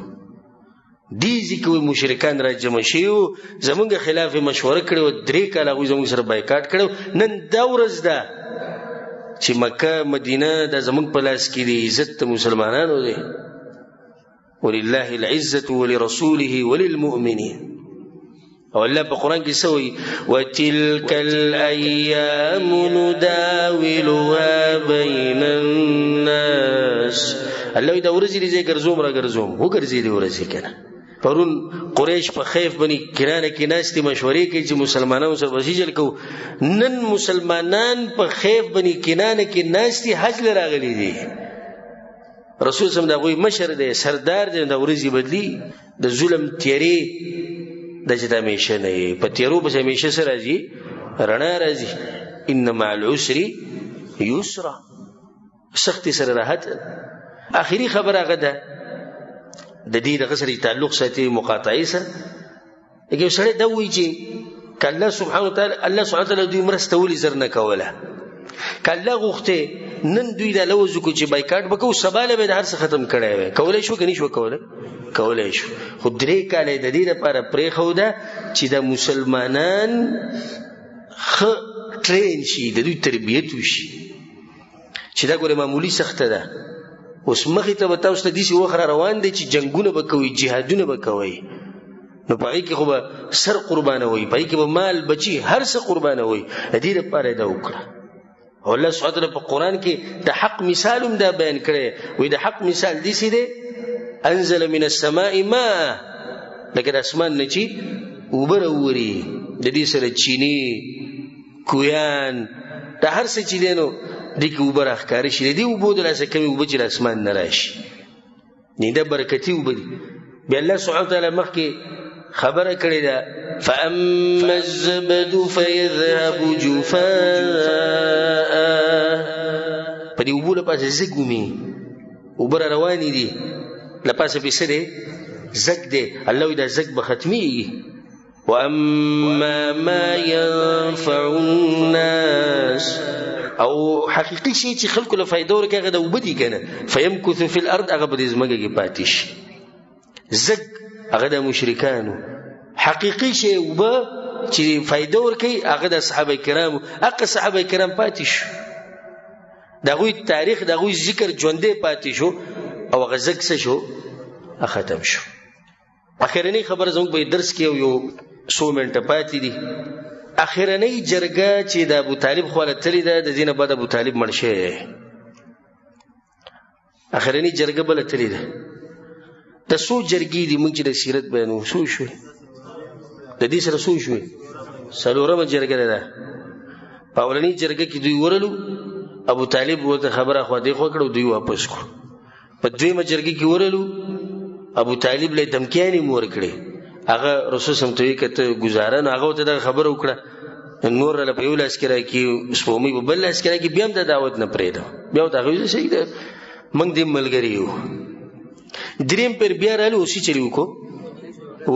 دې ځای کې مشرکان را جمع شوي وو، زمونږ خلاف یې مشوره کړې وه، 3 کاله هغوی زمونږ سره بایکاټ کړی. نن دا ورځ ده چې مکه مدینه دا زمونږ په لاس کې دی، عزت د مسلمانانو دی. ولله العزة ولرسوله وللمؤمنين. او الله په قرآن کې څه وایي؟ وتلك الأيام نداولها بين الناس. الله وایي دا ورځې دي زه ګرځوم را ګرځوم، وګرځې دې ورځې که نه. پرون قریش په خیف بني کنانه کې ناستې مشورې کوي چې مسلمانانو سره وسیجل کوو. نن مسلمانان په خیف بني کنانه کې ناستې حج له راغلي دي. رسول صلی الله علیه وسلم د هغوی مشر دی، سردار دی. دا ورځې بدلي، د ظلم تیارې دا چې د همیشه نه یې، په تیارو پسې همیشه څه راځي؟ رڼا راځي. ان مع العسر یسرا، سختي سره راحت. آخري خبره هغه ده د دې دغه سره تعلق ساتي مقاطعې سره. یو سړی دا وایي چې که الله سبحانه وتعالی دوی مرسته ولې زر نه کوله، که الله غوښتې نن دوی دا لوز وکړو چې بایکاټ به کوو، سبا له به یې د هر څه ختم کړی وی. کولی شو که نه شو کولی؟ کولی شو. خو 3 کاله یې د دې لپاره پرېښوده چې د مسلمانان ښه ټرین شي، د دوی تربیت وشي، چې دا ګوره معمولي سخته ده. اوس مخې ته به تاسو ته داسې وخت را روان دی چې جنګونه به کوئ، جهادونه به کوئ، نو په هغې کې خو به سر قربانوئ، په هغې کې به مال بچي هر څه قربانوئ. د دې لپاره یې دا وکړه. او الله سبحانه وتعالی په قرآن کې د حق مثال هم دا بیان کړی. وایي د حق مثال داسې دی: انزل من السماء ماء، لکه د اسمان نه چې اوبه راوري د دې سره چینی کویان دا هر څه چې دی نو دې کې اوبه راښکاره شي د دې اوبو د لاسه کمې اوبه چې د اسمان نه راشي دا برکتي اوبه دي بیا الله سبحانه وتعالی مخکې خبره کړې ده فاما الزبد فيذهب جفاء په دې اوبو لپاسه زګ ومي اوبه را روانې دي لپاسه پې څه دی زګ دی الله وایي دا زګ به ختمېږي واما ما ينفع الناس او حقیقي شی چې خلکو له فایده ورکوي هغه د اوبه دي که نه فیمکث فی الارض هغه به د ځمکه کې پاتې شي زګ هغه د مشرکانو حقیقي شی اوبه چې فایده ورکوي هغه د صحابه کرامو هغه صحابه کرام پاتې شو د هغوی تاریخ د هغوی ذکر ژوندی پاتې شو او هغه زګ څه شو ختم شو اخرنۍ خبره زموږ په درس کې یو څو منټه پاتې دي اخرنۍ جرګه چې د ابو طالب خواله تللې ده د دې نه بعد ابو طالب مړ شوی دی اخرنۍ جرګه بله تللې ده د څو جرګې دي موږ چې د سیرت بیانو څو شوې د دې سره څو شوې څلورمه جرګه ده په اولنۍ جرګه کې دوی ورلو ابو طالب ورته خبره خوا دې خوا کړه دوی واپس کړو په دویمه جرګه کې ورلو ابو طالب له دمکیانې مور کړې هغه رسول سم ته وی کته گزاره نو هغه ته د خبره وکړه نور له په یو لاس کې راکې سپومې په بل لاس کې راکې بیا هم د دعوت نه پرېږده بیا ورته هغه ویل صحیح ده موږ دې ملګري یو دریم پر بیا رالو اوسې چلي وکړو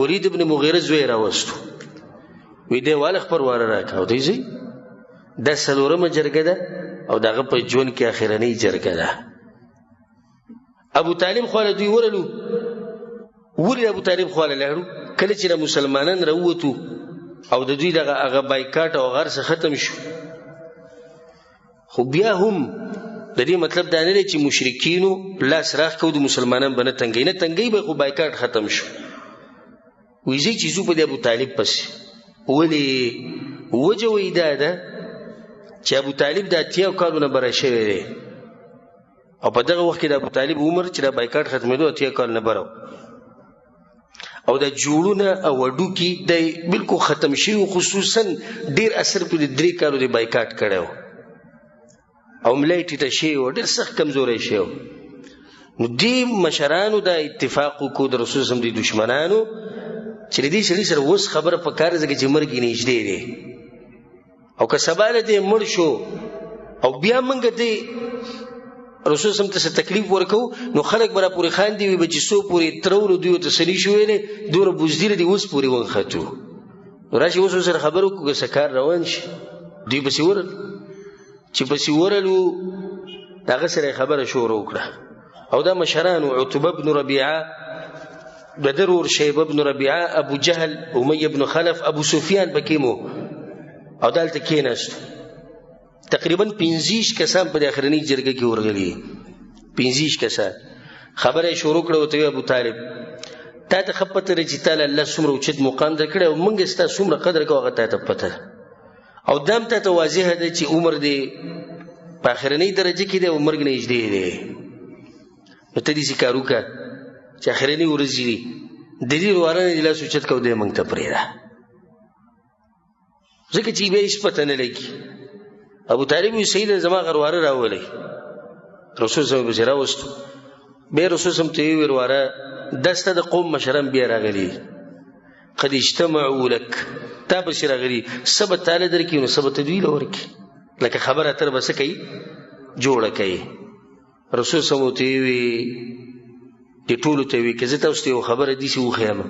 ولید ابن مغیره زوی راوستو وی دی واله خبر واره راکړه او دی صحیح دا څلورمه جرګه ده او دغه په ژوند کې اخرنۍ جرګه ده ابو طالب خواله دوی ورلو ولې ابو طالب خواله لاړو کله چې مسلمانان راووتو او د دوی دغه هغه بایکاټ او غرس ختم شو خو بیا هم د دې مطلب دا نه دی چې مشرکینو لاس راخ کو د مسلمانان بنه تنګي نه تنګي به خو بایکاټ ختم شو ویزي چې زو په ابو طالب پس ولې وجه وې ده چې ابو طالب د اتیا کالونه بره شوی دی او په دغه وخت کې د ابو طالب عمر چې د بایکاټ ختمېدو اتیا کال نه بره او د جوړونه او وډوکی د بالکل ختم شي خصوصا ډیر اثر په 3 کالو د بایکاټ کړو او ملای ټیټه شي او ډیر سخت کمزوري شي نو دی مشرانو د اتفاق کو د رسول سم دي دشمنانو چې دې شری سره وس خبره په کار ځکه چې مرګ نږدې دی او که سباله دې مړ شو او بیا منګ دې رسول سم ته تکلیف ورکو نو خلک برا پوری خان دی وي بچسو پوری ترور دی ته سلی شوې نه دور بوزدل دی اوس پوری ونخاتو راشي اوس سره خبرو کو سکار روان شي دی بسور چې بسورلو دغه سره خبره شروع وکړه او دا مشران عتبه بن ربيعه بدر ور شیبه بن ربيعه ابو جهل امیه بن خلف ابو سفیان بکیمو او دالته کېناست تقریبا 15 کسان په اخرنۍ جرګه کې ورغلي 15 کسان خبره شروع کړه وته ابو طالب تا ته خپته رچ تعالی الله څومره اوچت مقام درکړه او موږ ستا څومره قدر کوو هغه ته پته او دام ته واضح ده چې عمر دې په اخرنۍ درجه کې د عمر نږدې دی نو ته دې کارو کا چې اخرنۍ ورځي د دې ورانه د لاس اوچت کو دې موږ ته پرېدا ځکه چې به هیڅ پته نه لګي ابو طالب وی سید زما غرواره راولې رسول صلی الله علیه وسلم به رسول صلی الله علیه وسلم ورواره دسته د قوم مشران بیا راغلي قد اجتمعوا لك تا به راغلي سبت تعالی درکې نو سبت دوی لورکې لکه خبره تر بس کوي جوړه کوي رسول صلی الله علیه وسلم دې ټول ته وی کزه تاسو ته خبره دي چې وخیامه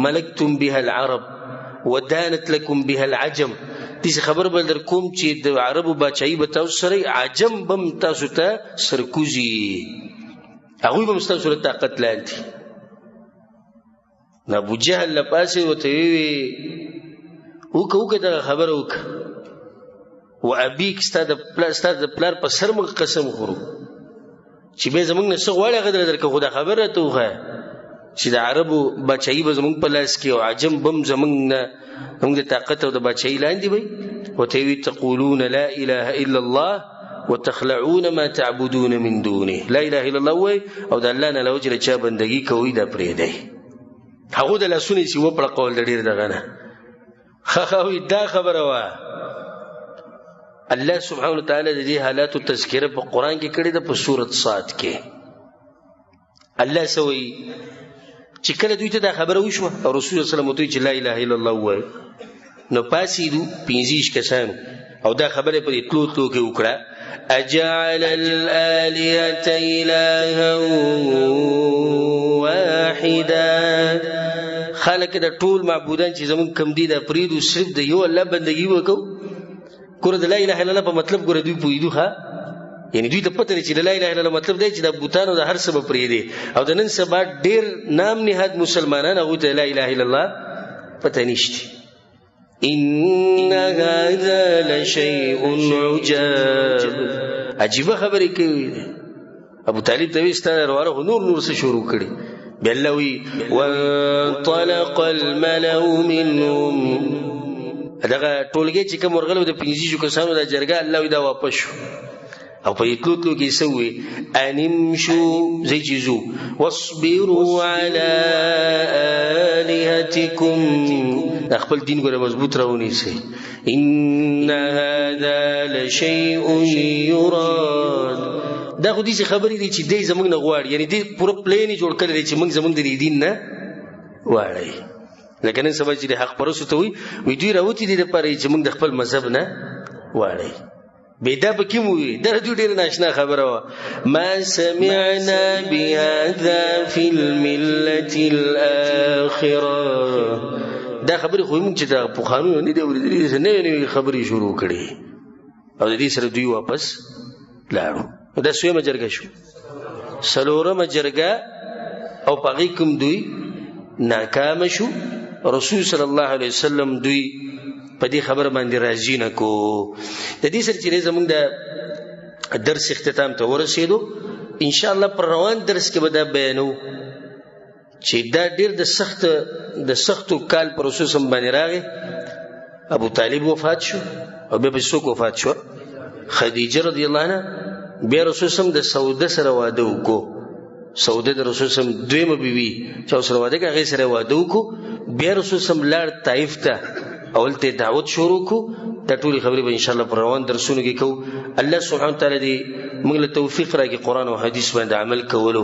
ملکتم بها العرب ودانت لكم بها العجم دې خبر بل در کوم چې د عربو بچای به تاسو سره عجم بم تاسو ته سرکوزي هغه به تاسو سره طاقت لاندې نه ابو جهل لپاسه وته وی وکړه دا خبره وکړه و ابيك استاد پلار په سر مغ قسم خورو چې به زمونږ نه څه غواړي غدر درکه خدا خبره ته وخه چې د عربو بچای به زمونږ په لاس کې او عجم بم زمونږ نه موږ د طاقت او د بچای لاندې وي وتوي تقولون لا اله الا الله وتخلعون ما تعبدون من دونه لا اله الا الله وي او د الله نه لوجه چا بندگی کوي دا پرې دی هغه د لاسونه چې وپړقول د ډېر دغه نه خاوي دا خبره وه الله سبحانه وتعالی د دې حالاتو تذکره په قرآن کې کړې ده په سورة صاد کې الله سوی چې کله دوی ته دا خبره وشوه او رسول الله صلی الله علیه وسلم دوی چې لا اله الا الله وایي نو پاسېدو 15 کسانو او دا خبره په تلو تلو کې وکړه اجعل الآلهة إلها واحدا خلک د ټول معبودان چې زمون کم دي دا پریدو صرف د یو الله بندگی وکړو ګوره د لا اله الا الله په مطلب ګوره دوی پوهېدو ښه یعنی دوی ته پته دی چې د لا اله الا الله مطلب دی چې د بوتانو د هر څه به پرېږدي او د نن سبا ډېر نام نهاد مسلمانان هغوی ته لا اله الا الله پته نشته ان هذا لشيء عجاب عجیبه خبرې کوي ابو طالب ته وی ستا روانه نور څه شروع کړي بیا الله وی وانطلق الملأ منهم دغه ټولګي چې کوم ورغلو د 15 کسانو د جرګه الله وی دا واپس شو او په یتلو کې سوي انمشو زي جزو واصبروا على الهتكم خپل دین ګره مضبوط راونی سي ان هذا لشيء يراد دا خو دې خبرې دي چې دې زمونږ نه غواړي یعنی دې پوره پلان جوړ کړی چې موږ زمونږ د دین نه واړی لکه نن سبا چې حق پرستو ته وي دوی راوتی دي لپاره چې موږ د خپل مذهب نه واړی بيدا بكي موي دا دوی ډېر ناشنا خبره وه ما سمعنا بهذا في الملة الآخرة دا خبرې خو موږ چې د پخوانیو نه دي اورېدلې نوې خبرې شروع کړې او د دې سره دوی واپس لاړو دا سویمه جرګه شو څلورمه جرګه او په هغې کوم دوی ناکامه شو رسول صلی الله علیه وسلم دوی په دې خبره باندې راضي نه کو د دې سره چې زمونږ د درس اختتام ته ورسېدو ان شاء الله پر روان درس کې به دا بیانو چې دا ډېر د سختو کال پر رسول صلی باندې راغی ابو طالب وفات شو او بیا څوک وفات شو خدیجه رضی الله عنها بیا رسول صلی د سوده سره واده وکړو سوده د رسول صلی دویمه بیوی چې سره واده کې هغې سره واده وکړو بیا رسول صلی لاړ طائف ته اول ته دعوت شروع کو دا ټولې خبرې به ان شاء الله پر روان درسونو کې کوو الله سبحانه وتعالی دې موږ له توفیق راکړي قرآن او حدیث باندې عمل کولو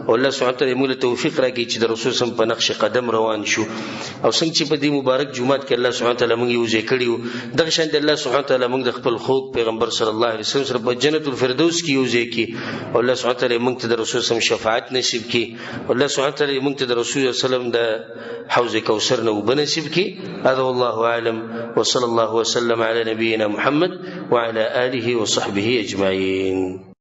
او الله سبحانه وتعالی موږ له توفیق راکړي چې د رسول صلی په نقش قدم روان شو او څنګه چې په دې مبارک جمعات کې الله سبحانه وتعالی موږ یو ځای کړي وو دغه شان د الله سبحانه وتعالی موږ د خپل خوږ پیغمبر صلی الله علیه وسلم سره په جنت الفردوس کې یو ځای کړي او الله سبحانه وتعالی موږ ته د رسول صلی شفاعت نصیب کړي او الله سبحانه وتعالی موږ ته د رسول صلی الله علیه وسلم د حوض کوثر نه وبه نصیب کړي هذا والله اعلم وصلى الله وسلم على نبينا محمد وعلى آله وصحبه أجمعين.